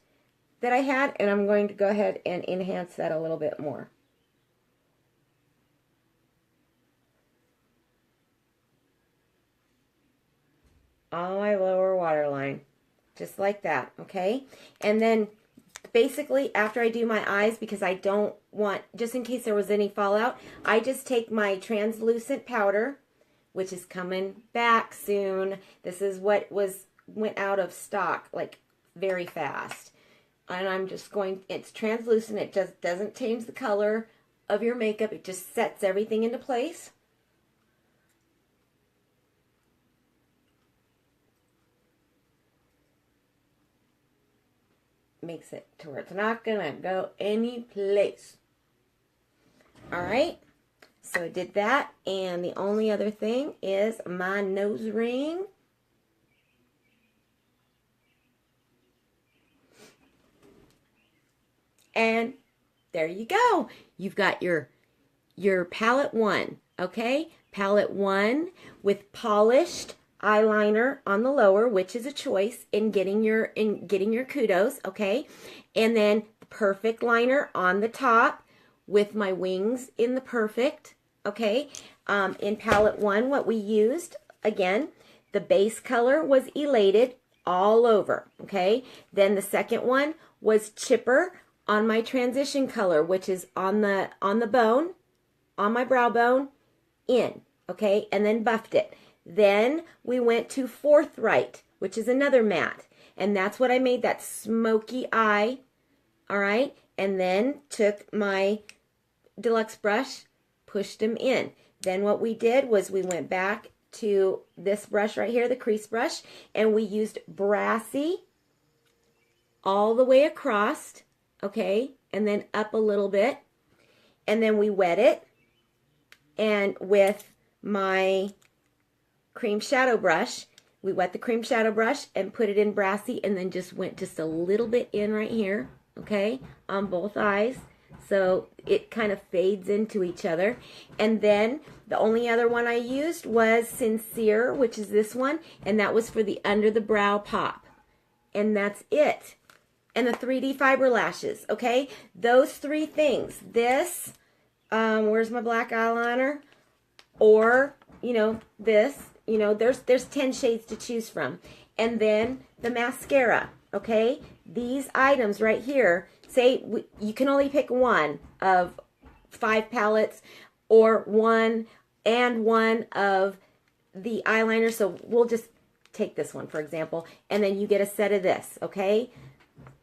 that I had, and I'm going to go ahead and enhance that a little bit more. On my lower waterline. Just like that, okay? And then, basically, after I do my eyes, because I don't want, just in case there was any fallout, I just take my translucent powder, which is coming back soon. This is what went out of stock, like, very fast. And I'm just going, it's translucent. It just doesn't change the color of your makeup. It just sets everything into place. Makes it to where it's not gonna go any place. Alright, so I did that, and the only other thing is my nose ring. And there you go. You've got your palette 1, okay? palette 1 with polished eyeliner on the lower, which is a choice in getting your kudos, okay? And then perfect liner on the top with my wings in the perfect, okay? In palette 1, what we used, again, the base color was Elated all over, okay? Then the second one was Chipper on my transition color, which is on the bone, on my brow bone, in, okay? And then buffed it. Then we went to Forthright, which is another matte. And that's what I made that smoky eye, all right? And then took my deluxe brush, pushed them in. Then what we did was we went back to this brush right here, the crease brush, and we used Brassy all the way across, okay? And then up a little bit. And then we wet it. And with my cream shadow brush, we wet the cream shadow brush and put it in Brassy, and then just went just a little bit in right here, okay, on both eyes, so it kind of fades into each other. And then the only other one I used was Sincere, which is this one, and that was for the under the brow pop. And that's it. And the 3D fiber lashes, okay? Those three things. This, where's my black eyeliner? Or, you know, this. You know, there's 10 shades to choose from. And then the mascara, okay? These items right here, say you can only pick one of 5 palettes, or one of the eyeliner. So we'll just take this one, for example, and then you get a set of this, okay?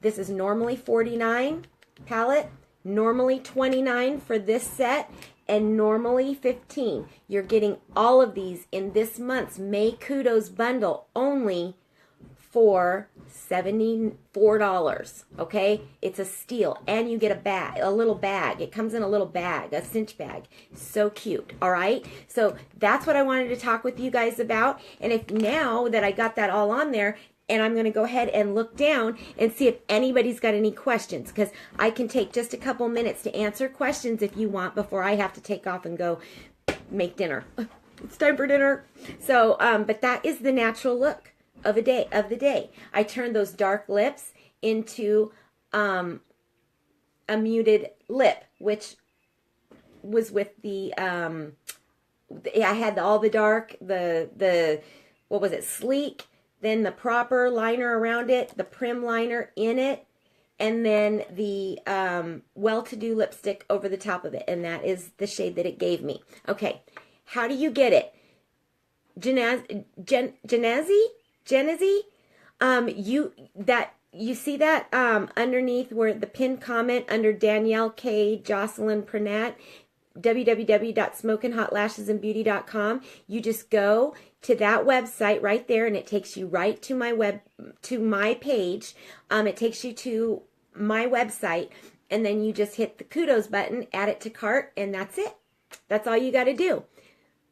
This is normally $49 palette, normally $29 for this set, and normally $15. You're getting all of these in this month's May Kudos bundle only for $74, okay? It's a steal, and you get a bag, a little bag. It comes in a little bag, a cinch bag. So cute, all right? So that's what I wanted to talk with you guys about. And if now that I got that all on there, and I'm going to go ahead and look down and see if anybody's got any questions, because I can take just a couple minutes to answer questions if you want before I have to take off and go make dinner. It's time for dinner. So, but that is the natural look of the day. I turned those dark lips into a muted lip, which was with the I had all the dark, the what was it, sleek, then the proper liner around it, the prim liner in it, and then the well-to-do lipstick over the top of it, and that is the shade that it gave me. Okay, how do you get it? Genezi? You see that underneath where the pinned comment under Danielle K. Jocelyn Pranat, www.smokinghotlashesandbeauty.com. You just go to that website right there, and it takes you right to my page. It takes you to my website, and then you just hit the kudos button, add it to cart, and that's it. That's all you got to do.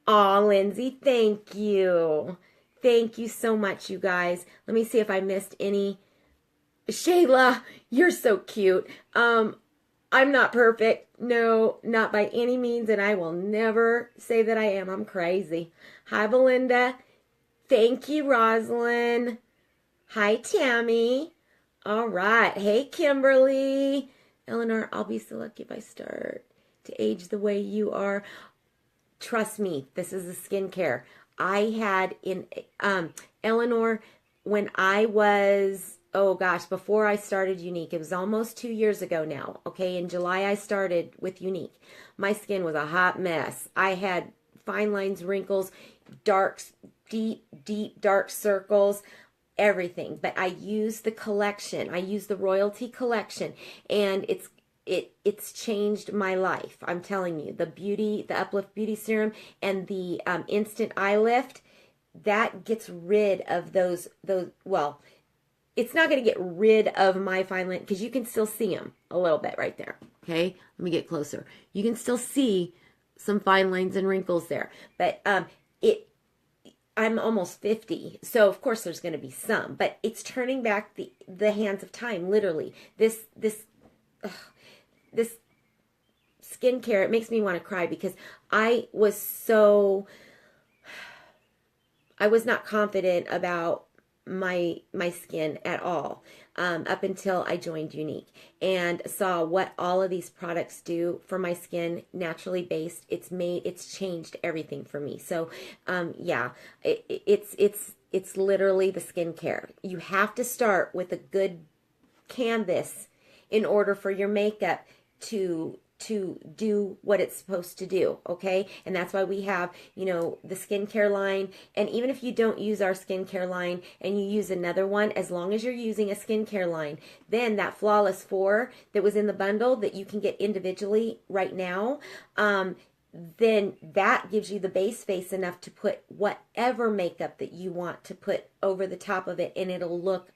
Aw, Lindsay, thank you. Thank you so much, you guys. Let me see if I missed any. Shayla, you're so cute. I'm not perfect. No, not by any means, and I will never say that I am. I'm crazy. Hi, Belinda. Thank you, Rosalind. Hi, Tammy. All right. Hey, Kimberly. Eleanor, I'll be so lucky if I start to age the way you are. Trust me, this is the skincare. I had in, Eleanor, when I was, oh gosh, before I started Unique, it was almost 2 years ago now, okay? In July, I started with Unique. My skin was a hot mess. I had fine lines, wrinkles, deep dark circles, everything. But I used the collection. I used the Royalty collection, and it's changed my life. I'm telling you, the Uplift Beauty Serum and the Instant Eye Lift, that gets rid of those, well, it's not going to get rid of my fine line, because you can still see them a little bit right there. Okay, let me get closer. You can still see some fine lines and wrinkles there, but I'm almost 50, so of course there's going to be some, but it's turning back the hands of time, literally. This skincare, it makes me want to cry because I was not confident about my skin at all up until I joined Unique and saw what all of these products do for my skin, naturally based. It's changed everything for me. So yeah, it's literally the skincare. You have to start with a good canvas in order for your makeup to do what it's supposed to do, okay? And that's why we have, you know, the skincare line. And even if you don't use our skincare line and you use another one, as long as you're using a skincare line, then that Flawless 4 that was in the bundle that you can get individually right now, then that gives you the base face enough to put whatever makeup that you want to put over the top of it, and it'll look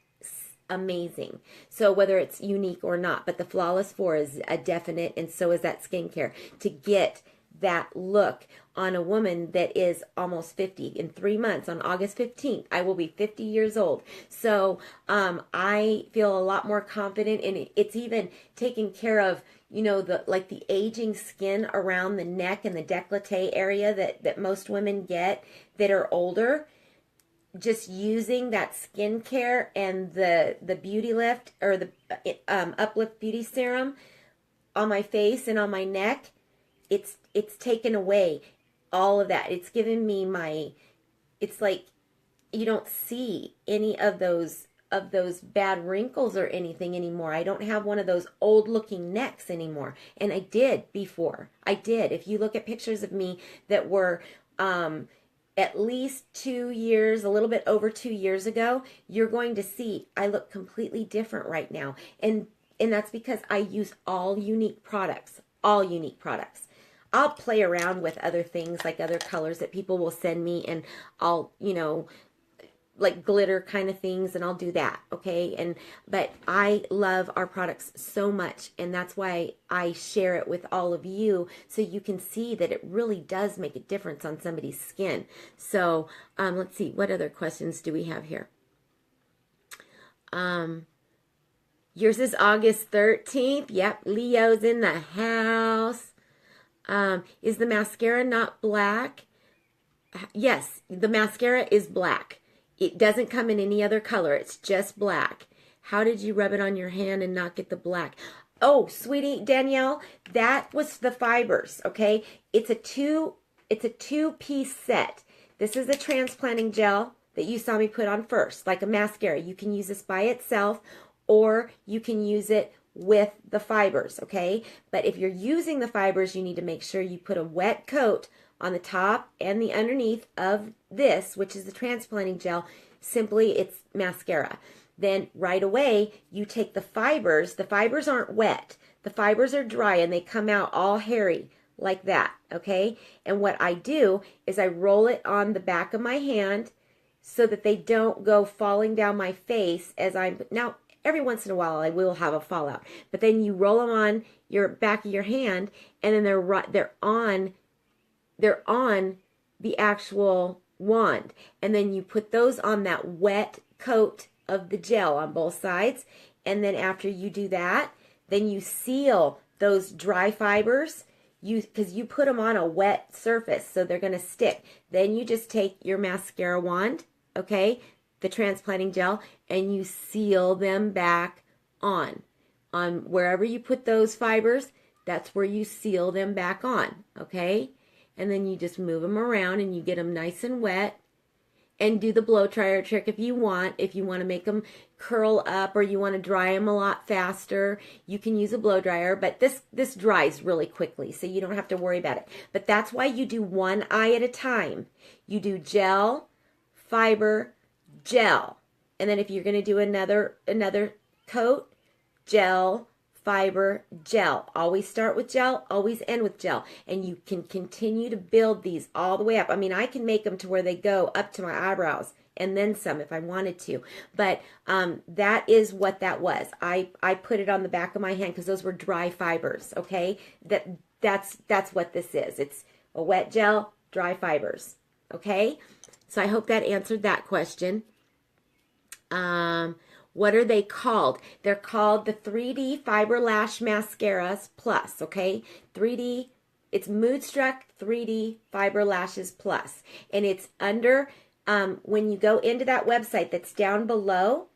amazing. So whether it's Unique or not, but the Flawless 4 is a definite, and so is that skincare, to get that look on a woman that is almost 50. In 3 months, on August 15th, I will be 50 years old. So I feel a lot more confident, and it's even taking care of, you know, the aging skin around the neck and the décolleté area that most women get that are older. Just using that skincare and the Beauty Lift or the Uplift Beauty Serum on my face and on my neck, it's taken away all of that. It's given me it's like you don't see any of those bad wrinkles or anything anymore. I don't have one of those old looking necks anymore. And I did before. I did. If you look at pictures of me that were at least 2 years, a little bit over 2 years ago, you're going to see I look completely different right now. And that's because I use all Unique products, all Unique products. I'll play around with other things, like other colors that people will send me, and I'll, you know, like glitter kind of things, and I'll do that, okay? But I love our products so much, and that's why I share it with all of you, so you can see that it really does make a difference on somebody's skin. So let's see, what other questions do we have here? Yours is August 13th. Yep, Leo's in the house. Is the mascara not black? Yes, the mascara is black. It doesn't come in any other color. It's just black. How did you rub it on your hand and not get the black? Oh, sweetie Danielle, that was the fibers, okay? It's a two-piece set. This is a transplanting gel that you saw me put on first, like a mascara. You can use this by itself, or you can use it with the fibers, okay? But if you're using the fibers, you need to make sure you put a wet coat on the top and the underneath of this, which is the transplanting gel. Simply, it's mascara. Then right away, you take the fibers. The fibers aren't wet. The fibers are dry, and they come out all hairy like that, okay? And what I do is I roll it on the back of my hand so that they don't go falling down my face as I'm... Now, every once in a while, I will have a fallout. But then you roll them on your back of your hand, and then they're on the actual wand, and then you put those on that wet coat of the gel on both sides, and then after you do that, then you seal those dry fibers, because you put them on a wet surface, so they're going to stick. Then you just take your mascara wand, okay, the transplanting gel, and you seal them back on wherever you put those fibers. That's where you seal them back on, okay? And then you just move them around and you get them nice and wet, and do the blow dryer trick if you want to make them curl up, or you want to dry them a lot faster. You can use a blow dryer, but this dries really quickly, so you don't have to worry about it. But that's why you do one eye at a time. You do gel, fiber, gel, and then if you're going to do another coat, gel, fiber, gel. Always start with gel, always end with gel. And you can continue to build these all the way up. I mean, I can make them to where they go up to my eyebrows and then some if I wanted to. But that is what that was. I put it on the back of my hand because those were dry fibers, okay? That's what this is. It's a wet gel, dry fibers, okay? So I hope that answered that question. What are they called? They're called the 3D Fiber Lash Mascaras Plus, okay? 3D, it's Moodstruck 3D Fiber Lashes Plus. And it's under, when you go into that website that's down below,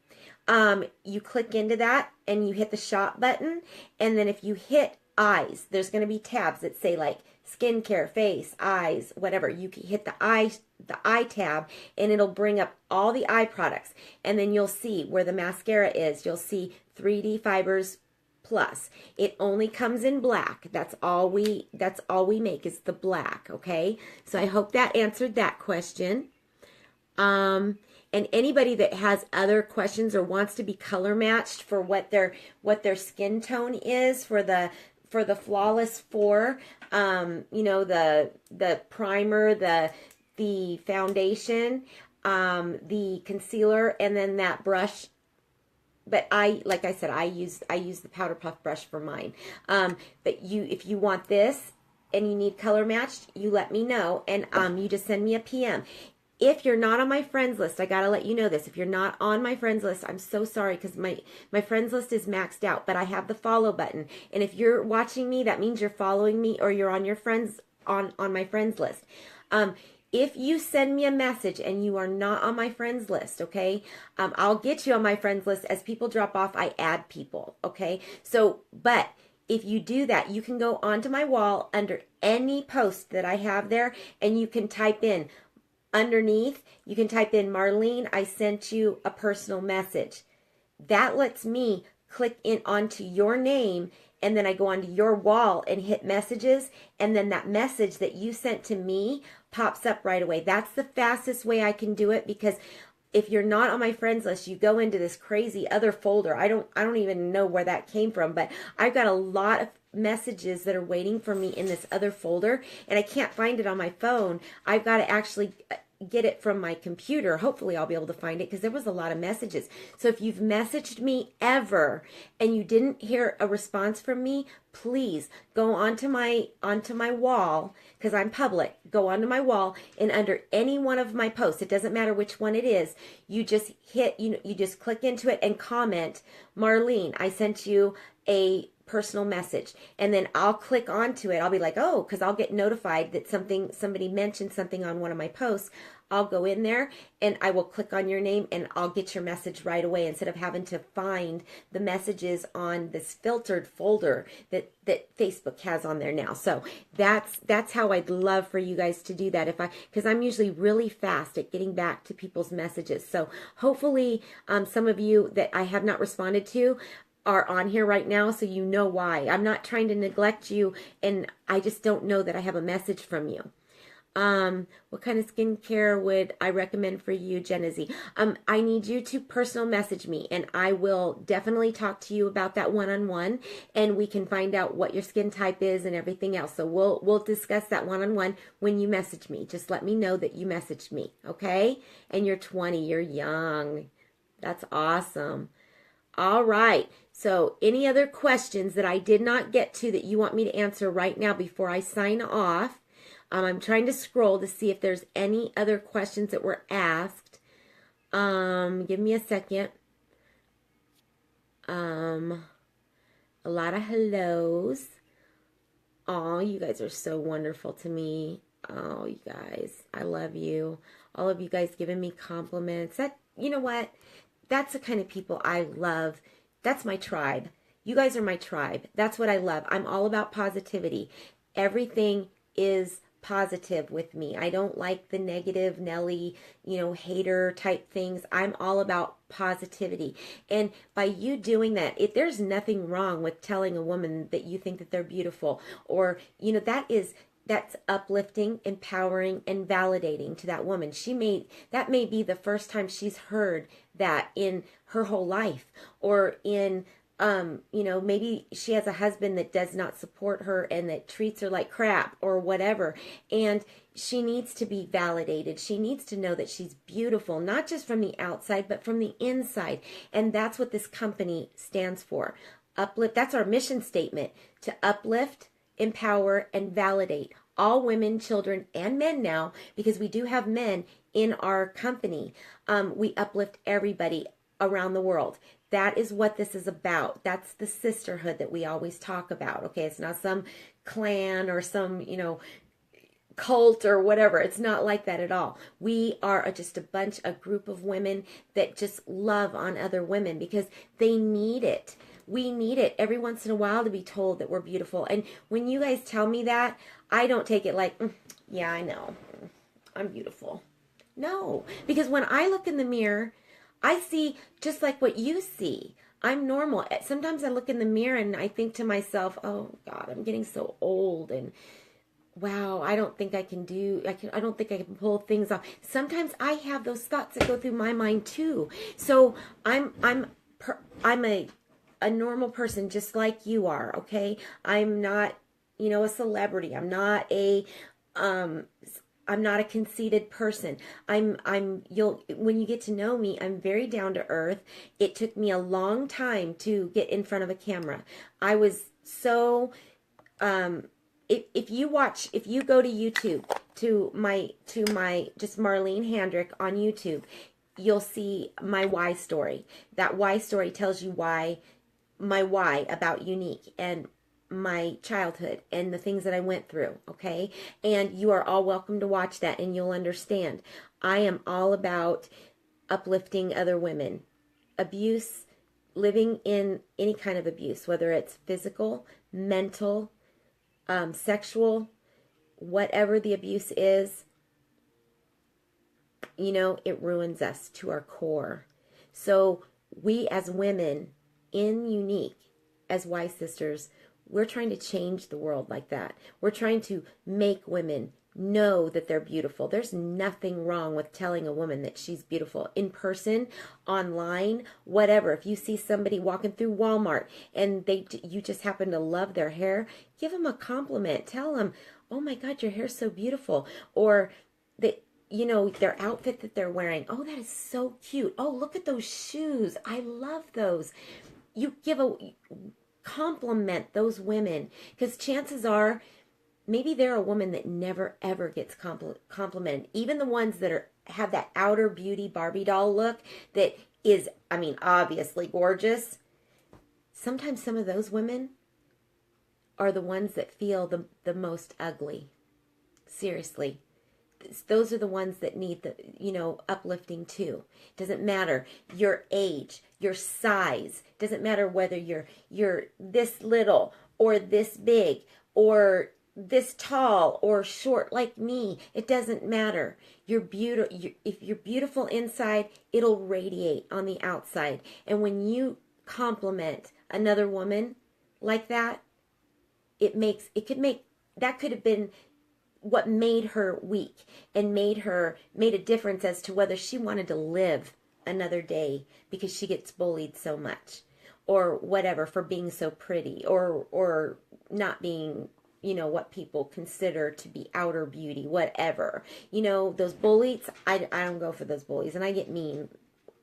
you click into that and you hit the shop button. And then if you hit eyes, there's going to be tabs that say like skincare, face, eyes, whatever. You can hit the eye tab and it'll bring up all the eye products. And then you'll see where the mascara is. You'll see 3D Fibers Plus. It only comes in black. That's all we make is the black, okay? So I hope that answered that question. And anybody that has other questions or wants to be color matched for what their skin tone is for the Flawless 4, you know, the primer, the foundation, the concealer, and then that brush. But like I said, I use the powder puff brush for mine. But if you want this and you need color matched, you let me know, and you just send me a PM. If you're not on my friends list, I gotta let you know this. If you're not on my friends list, I'm so sorry because my friends list is maxed out, but I have the follow button. And if you're watching me, that means you're following me or you're on your friends on my friends list. If you send me a message and you are not on my friends list, okay, I'll get you on my friends list. As people drop off, I add people, okay? So, but if you do that, you can go onto my wall under any post that I have there and you can type in underneath, you can type in, Marlene, I sent you a personal message. That lets me click in onto your name, and then I go onto your wall and hit messages, and then that message that you sent to me pops up right away. That's the fastest way I can do it, because if you're not on my friends list, you go into this crazy other folder. I don't even know where that came from, but I've got a lot of messages that are waiting for me in this other folder, and I can't find it on my phone. I've got to actually get it from my computer. Hopefully I'll be able to find it because there was a lot of messages. So if you've messaged me ever and you didn't hear a response from me, please go onto my wall, because I'm public. Go onto my wall, and under any one of my posts, it doesn't matter which one it is, you just hit, you just click into it and comment, Marlene, I sent you a personal message, and then I'll click onto it. I'll be like, oh, because I'll get notified that somebody mentioned something on one of my posts. I'll go in there and I will click on your name and I'll get your message right away, instead of having to find the messages on this filtered folder that Facebook has on there now. So that's how I'd love for you guys to do that, because I'm usually really fast at getting back to people's messages. So hopefully some of you that I have not responded to are on here right now, so you know why. I'm not trying to neglect you, and I just don't know that I have a message from you. What kind of skincare would I recommend for you, Genesee? I need you to personal message me, and I will definitely talk to you about that one-on-one, and we can find out what your skin type is and everything else. So we'll discuss that one-on-one when you message me. Just let me know that you messaged me, okay? And you're 20, you're young. That's awesome. All right. So any other questions that I did not get to that you want me to answer right now before I sign off? I'm trying to scroll to see if there's any other questions that were asked. Give me a second. A lot of hellos. Oh, you guys are so wonderful to me. Oh, you guys, I love you. All of you guys giving me compliments. You know what? That's the kind of people I love. That's my tribe. You guys are my tribe. That's what I love. I'm all about positivity. Everything is positive with me. I don't like the negative Nelly, hater type things. I'm all about positivity. And by you doing that, there's nothing wrong with telling a woman that you think that they're beautiful, or, that's uplifting, empowering, and validating to that woman. That may be the first time she's heard that in her whole life, or in, maybe she has a husband that does not support her and that treats her like crap or whatever. And she needs to be validated. She needs to know that she's beautiful, not just from the outside, but from the inside. And that's what this company stands for. Uplift. That's our mission statement, to uplift, empower, and validate all women, children, and men now, because we do have men in our company. We uplift everybody. around the world. That is what this is about. That's the sisterhood that we always talk about. Okay, it's not some clan or some, cult or whatever. It's not like that at all. We are just a group of women that just love on other women because they need it. We need it every once in a while to be told that we're beautiful. And when you guys tell me that, I don't take it like, yeah, I know. I'm beautiful. No, because when I look in the mirror, I see just like what you see. I'm normal. Sometimes I look in the mirror and I think to myself, oh God, I'm getting so old, and wow, I don't think I can pull things off. Sometimes I have those thoughts that go through my mind too. So I'm a normal person just like you are, okay? I'm not, a celebrity. I'm not a conceited person. When you get to know me, I'm very down to earth. It took me a long time to get in front of a camera. I was so, if you go to YouTube, to my just Marlene Handrick on YouTube, you'll see my why story. That why story tells you my why about Unique and my childhood and the things that I went through, okay? And you are all welcome to watch that and you'll understand. I am all about uplifting other women. Abuse, living in any kind of abuse, whether it's physical, mental, sexual, whatever the abuse is, it ruins us to our core. So we as women in Unique, as Y Sisters, we're trying to change the world like that. We're trying to make women know that they're beautiful. There's nothing wrong with telling a woman that she's beautiful in person, online, whatever. If you see somebody walking through Walmart and you just happen to love their hair, give them a compliment. Tell them, "Oh my God, your hair's so beautiful." Or their outfit that they're wearing. "Oh, that is so cute. Oh, look at those shoes. I love those." You compliment those women, because chances are maybe they're a woman that never ever gets complimented. Even the ones that have that outer beauty Barbie doll look that is, obviously gorgeous. Sometimes some of those women are the ones that feel the most ugly. Seriously. Those are the ones that need the, uplifting too. Doesn't matter your age, your size. Doesn't matter whether you're this little or this big or this tall or short like me. It doesn't matter. You're beautiful. If you're beautiful inside, it'll radiate on the outside. And when you compliment another woman like that, that could have been what made her weak and made a difference as to whether she wanted to live another day because she gets bullied so much or whatever for being so pretty or not being, what people consider to be outer beauty, whatever. Those bullies, I don't go for those bullies, and I get mean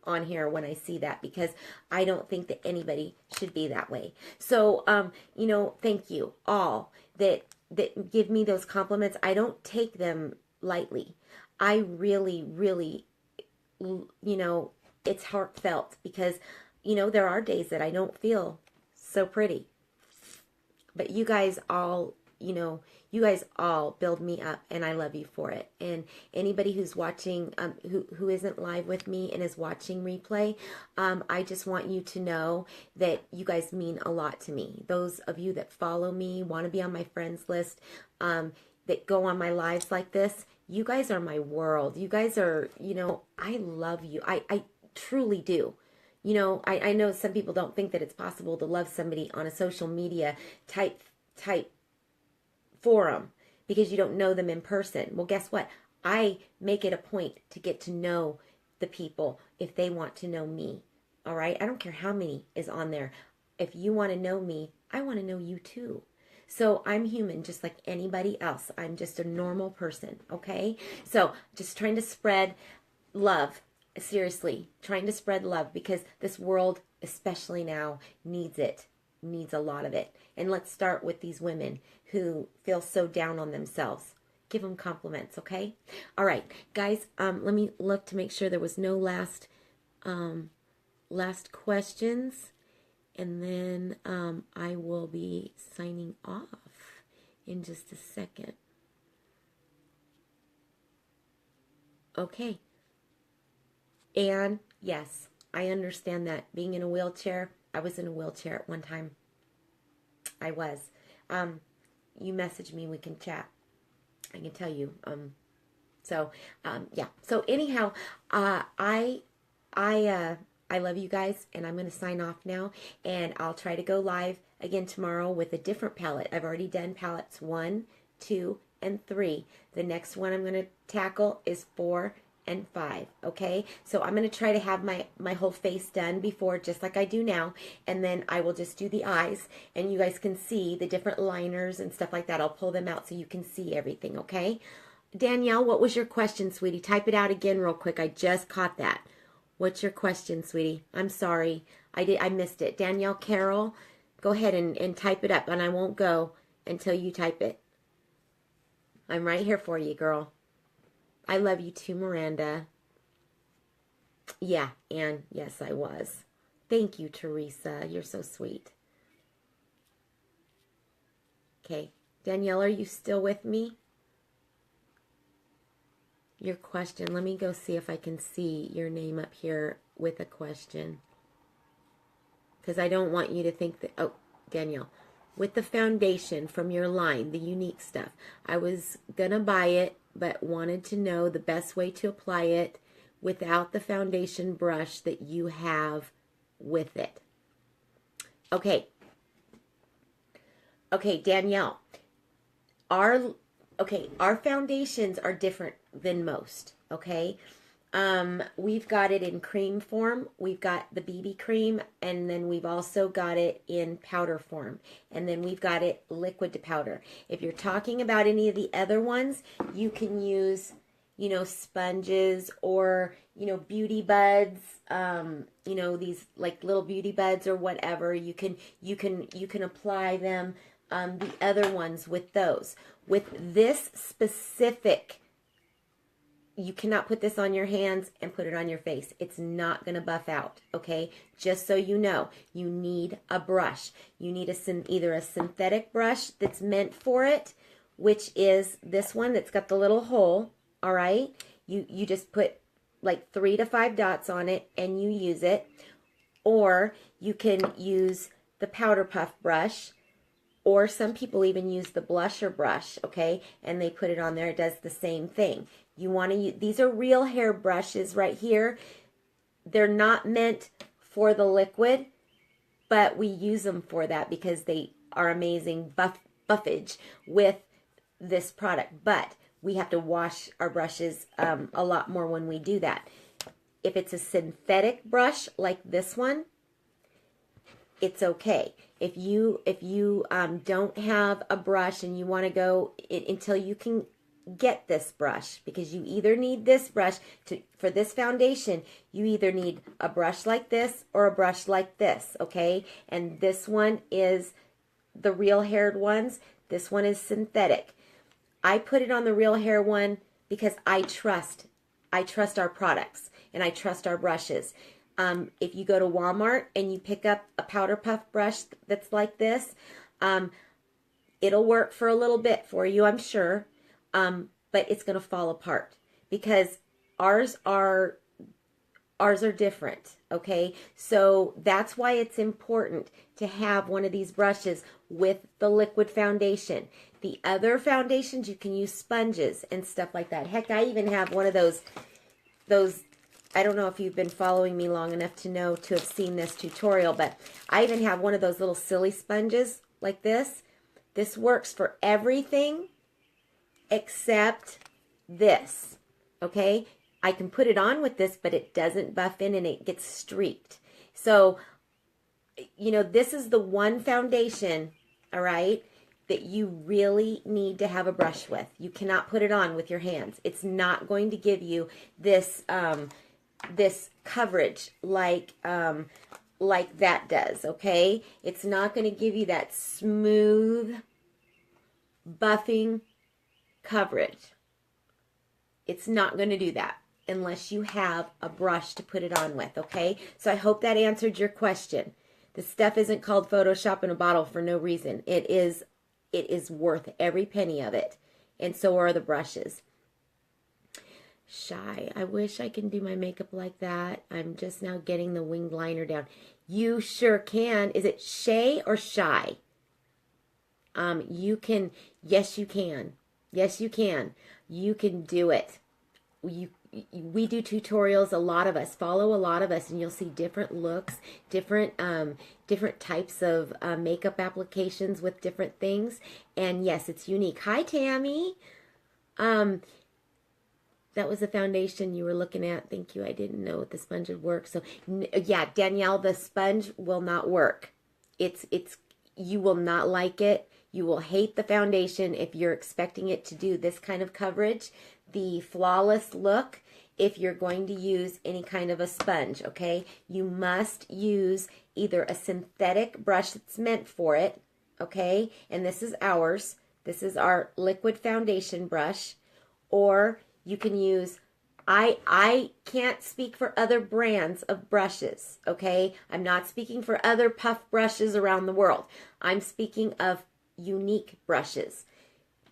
on here when I see that because I don't think that anybody should be that way. So, thank you all that give me those compliments. I don't take them lightly. I really, really, it's heartfelt because, there are days that I don't feel so pretty. But you guys all, build me up, and I love you for it. And anybody who's watching, who isn't live with me and is watching replay, I just want you to know that you guys mean a lot to me. Those of you that follow me, want to be on my friends list, that go on my lives like this, you guys are my world. You guys are, I love you. I truly do. I know some people don't think that it's possible to love somebody on a social media type forum because you don't know them in person. Well, guess what? I make it a point to get to know the people if they want to know me. All right? I don't care how many is on there. If you want to know me, I want to know you too. So I'm human just like anybody else. I'm just a normal person, okay? So just trying to spread love. Seriously, trying to spread love because this world, especially now, needs it. Needs a lot of it. And let's start with these women who feel so down on themselves. Give them compliments, okay? All right, guys, let me look to make sure there was no last last questions, and then I will be signing off in just a second. Okay. And yes, I understand that being in a wheelchair, I was in a wheelchair at one time. I was. You message me, we can chat. I can tell you. Yeah. So anyhow, I love you guys, and I'm going to sign off now, and I'll try to go live again tomorrow with a different palette. I've already done palettes 1, 2, and 3. The next one I'm going to tackle is 4 and 5. Okay, so I'm going to try to have my whole face done before, just like I do now, and then I will just do the eyes, and you guys can see the different liners and stuff like that. I'll pull them out so you can see everything. Okay, Danielle, what was your question, sweetie? Type it out again real quick. I just caught that. What's your question, sweetie? I'm sorry, I missed it. Danielle Carroll, go ahead and type it up, and I won't go until you type it. I'm right here for you, girl. I love you too, Miranda. Yeah, and yes, I was. Thank you, Teresa. You're so sweet. Okay, Danielle, are you still with me? Your question. Let me go see if I can see your name up here with a question. Because I don't want you to think that... Oh, Danielle. With the foundation from your line, the unique stuff, I was going to buy it, but wanted to know the best way to apply it without the foundation brush that you have with it. Okay. Okay, Danielle. Our foundations are different than most, okay? We've got it in cream form. We've got the BB cream, and then we've also got it in powder form. And then we've got it liquid to powder. If you're talking about any of the other ones, you can use, sponges or, beauty buds, these like little beauty buds or whatever. You can apply them, the other ones with those. With this specific, you cannot put this on your hands and put it on your face. It's not going to buff out, okay? Just so you know, you need a brush. You need either a synthetic brush that's meant for it, which is this one that's got the little hole, all right? You just put like 3 to 5 dots on it and you use it. Or you can use the powder puff brush, or some people even use the blusher brush, okay? And they put it on there. It does the same thing. You want to use, these are real hair brushes right here. They're not meant for the liquid, but we use them for that because they are amazing buffage with this product. But we have to wash our brushes a lot more when we do that. If it's a synthetic brush like this one, it's okay. If you don't have a brush and you want to go until you can get this brush, because you either need this brush for this foundation, you either need a brush like this or a brush like this, okay? And this one is the real haired ones. This one is synthetic. I put it on the real hair one because I trust our products and I trust our brushes. If you go to Walmart and you pick up a powder puff brush that's like this, it'll work for a little bit for you, I'm sure. But it's going to fall apart because ours are different, okay? So that's why it's important to have one of these brushes with the liquid foundation. The other foundations, you can use sponges and stuff like that. Heck, I even have one of those, I don't know if you've been following me long enough to have seen this tutorial, but I even have one of those little silly sponges like this. This works for everything except this, okay? I can put it on with this, but it doesn't buff in and it gets streaked. So, this is the one foundation, all right, that you really need to have a brush with. You cannot put it on with your hands. It's not going to give you this this coverage like that does, okay? It's not going to give you that smooth buffing coverage. It's not going to do that. unless you have a brush to put it on with, okay? So I hope that answered your question. The stuff isn't called Photoshop in a bottle for no reason. It is worth every penny of it. And so are the brushes. Shy. I wish I can do my makeup like that. I'm just now getting the winged liner down. You sure can. Is it Shay or Shy? You can. Yes, you can. Yes, you can. You can do it. We do tutorials. A lot of us follow a lot of us, and you'll see different looks, different types of makeup applications with different things. And yes, it's unique. Hi, Tammy. That was the foundation you were looking at. Thank you. I didn't know the sponge would work. So yeah, Danielle, the sponge will not work. You will not like it. You will hate the foundation if you're expecting it to do this kind of coverage, the flawless look, if you're going to use any kind of a sponge, okay? You must use either a synthetic brush that's meant for it, okay? And this is ours. This is our liquid foundation brush. Or you can use, I can't speak for other brands of brushes, okay? I'm not speaking for other puff brushes around the world. I'm speaking of unique brushes.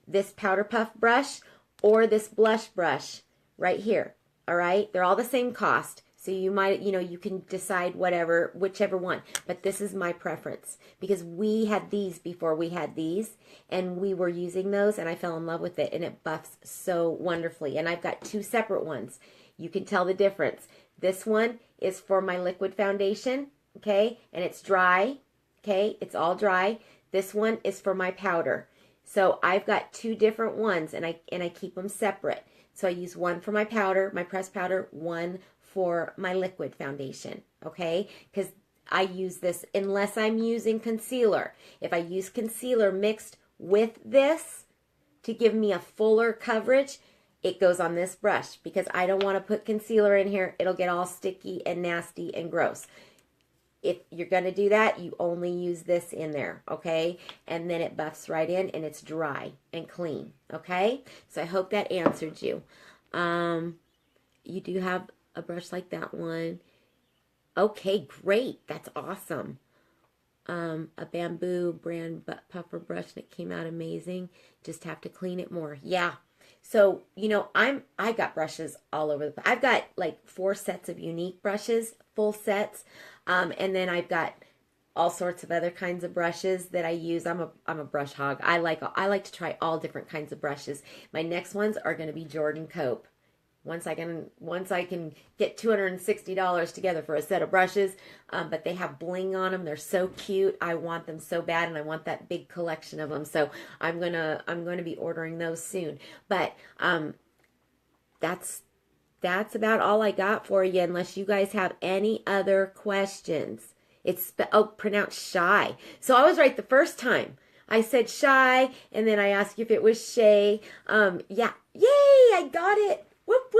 This powder puff brush or this blush brush right here, all right? They're all the same cost. So you might, you can decide whichever one. But this is my preference because we had these before we had these, and we were using those, and I fell in love with it, and it buffs so wonderfully. And I've got two separate ones. You can tell the difference. This one is for my liquid foundation, okay? And it's dry, okay? It's all dry. This one is for my powder. So I've got two different ones, and I keep them separate. So I use one for my powder, my pressed powder, one for my liquid foundation, okay? Because I use this unless I'm using concealer. If I use concealer mixed with this to give me a fuller coverage, it goes on this brush because I don't want to put concealer in here. It'll get all sticky and nasty and gross. If you're going to do that, you only use this in there, okay? And then it buffs right in, and it's dry and clean, okay? So I hope that answered you. You do have a brush like that one. Okay, great. That's awesome. A bamboo brand puffer brush that came out amazing. Just have to clean it more. Yeah. So, I got brushes all over the place. I've got like 4 sets of unique brushes, full sets. And then I've got all sorts of other kinds of brushes that I use. I'm a brush hog. I like to try all different kinds of brushes. My next ones are going to be Jordan Cope. Once I can get $260 together for a set of brushes, but they have bling on them. They're so cute. I want them so bad, and I want that big collection of them. So I'm gonna be ordering those soon. But that's about all I got for you. Unless you guys have any other questions. It's pronounced Shy. So I was right the first time. I said Shy, and then I asked you if it was Shay. Yeah, yay! I got it. Whoop,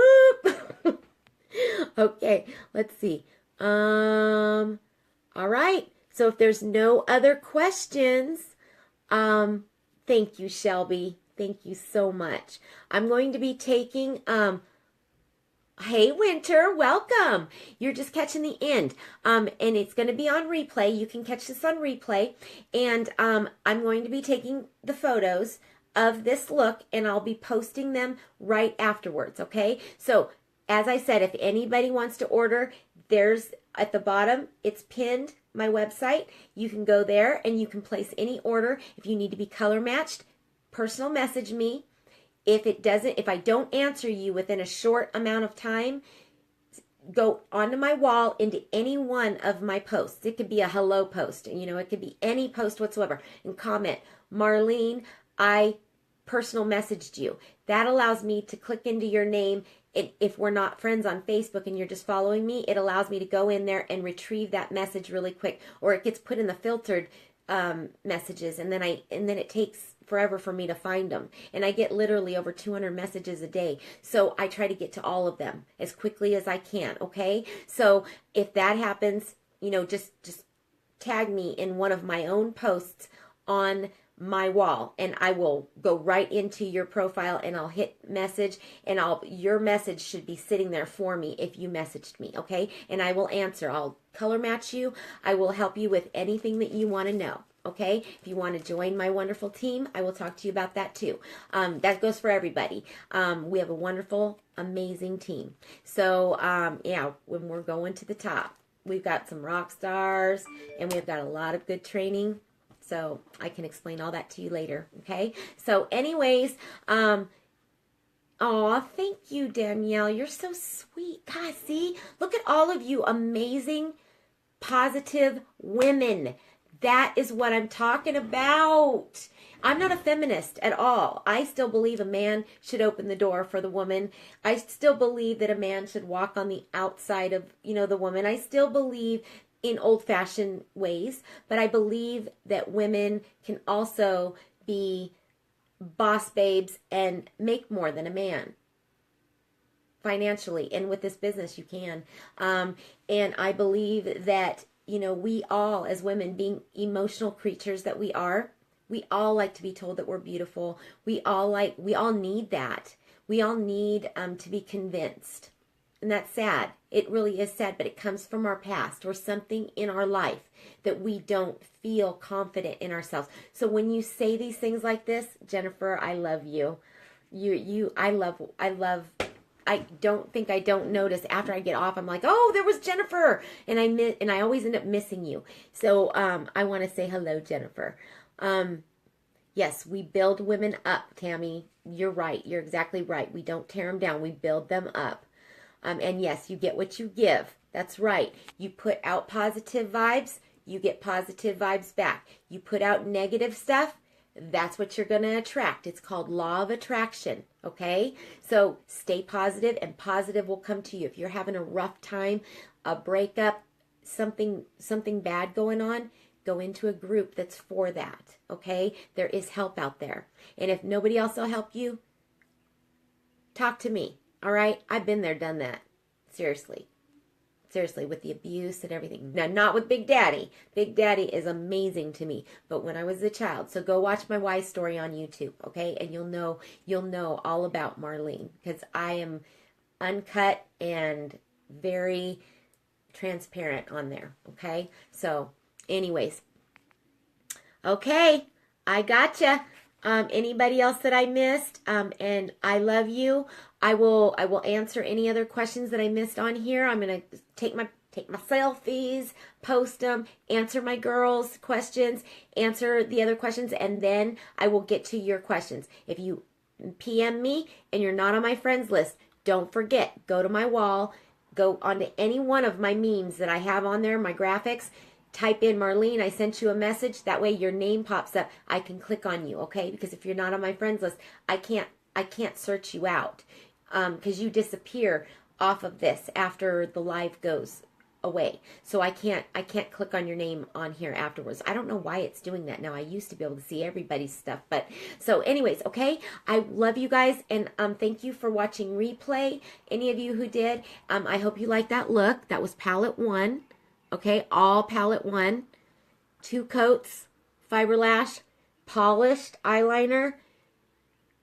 whoop. Okay, let's see. All right. So if there's no other questions, thank you, Shelby. Thank you so much. I'm going to be taking, hey, Winter, welcome. You're just catching the end. And it's going to be on replay. You can catch this on replay. And I'm going to be taking the photos of this look, and I'll be posting them right afterwards, okay? So, as I said, if anybody wants to order, there's at the bottom, it's pinned, my website. You can go there and you can place any order. If you need to be color matched, personal message me. If I don't answer you within a short amount of time, go onto my wall into any one of my posts. It could be a hello post, it could be any post whatsoever, and comment, Marlene, I personal messaged you. That allows me to click into your name. If we're not friends on Facebook and you're just following me, it allows me to go in there and retrieve that message really quick, or it gets put in the filtered messages, and then it takes forever for me to find them. And I get literally over 200 messages a day. So I try to get to all of them as quickly as I can, okay? So if that happens, just tag me in one of my own posts on my wall, and I will go right into your profile and I'll hit message, and your message should be sitting there for me if you messaged me, okay? And I will answer. I'll color match you. I will help you with anything that you want to know. Okay, if you want to join my wonderful team, I will talk to you about that too. That goes for everybody. We have a wonderful, amazing team. So, yeah, when we're going to the top, we've got some rock stars, and we've got a lot of good training. So I can explain all that to you later. Okay. So, anyways, oh, thank you, Danielle. You're so sweet. God, see, look at all of you amazing, positive women. That is what I'm talking about. I'm not a feminist at all. I still believe a man should open the door for the woman. I still believe that a man should walk on the outside of, the woman. I still believe in old-fashioned ways, but I believe that women can also be boss babes and make more than a man. Financially, and with this business you can. And I believe that we all, as women, being emotional creatures that we all like to be told that we're beautiful. We all need that. We all need to be convinced. And that's sad. It really is sad, but it comes from our past or something in our life that we don't feel confident in ourselves. So when you say these things like this, Jennifer, I love you. I don't notice after I get off. I'm like, oh, there was Jennifer, and I always end up missing you. So I want to say hello, Jennifer. Yes, we build women up, Tammy. You're right. You're exactly right. We don't tear them down. We build them up. And yes, you get what you give. That's right. You put out positive vibes, you get positive vibes back. You put out negative stuff, that's what you're going to attract. It's called law of attraction, okay? So stay positive, and positive will come to you. If you're having a rough time, a breakup, something bad going on, go into a group that's for that, okay? There is help out there. And if nobody else will help you, talk to me, all right? I've been there, done that. Seriously, with the abuse and everything. Now, not with Big Daddy. Big Daddy is amazing to me, but when I was a child. So go watch my why story on YouTube, okay? And you'll know all about Marlene, because I am uncut and very transparent on there, okay? So, anyways, okay, I gotcha. Anybody else that I missed? And I love you. I will answer any other questions that I missed on here. I'm gonna take my selfies, post them, answer my girls' questions, answer the other questions, and then I will get to your questions. If you PM me and you're not on my friends list, don't forget, go to my wall, go onto any one of my memes that I have on there, my graphics, type in Marlene, I sent you a message. That way your name pops up. I can click on you, okay? Because if you're not on my friends list, I can't search you out, because you disappear off of this after the live goes away. So I can't click on your name on here afterwards. I don't know why it's doing that now. I used to be able to see everybody's stuff, but so anyways, okay? I love you guys, and thank you for watching replay. Any of you who did, I hope you like that look. That was palette 1. Okay, all palette 1, 2 coats, fiber lash, polished eyeliner,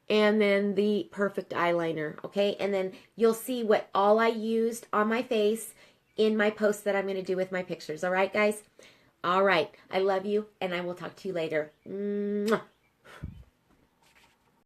and then the perfect eyeliner, okay? And then you'll see what all I used on my face in my post that I'm going to do with my pictures, all right, guys? All right, I love you, and I will talk to you later. Mwah.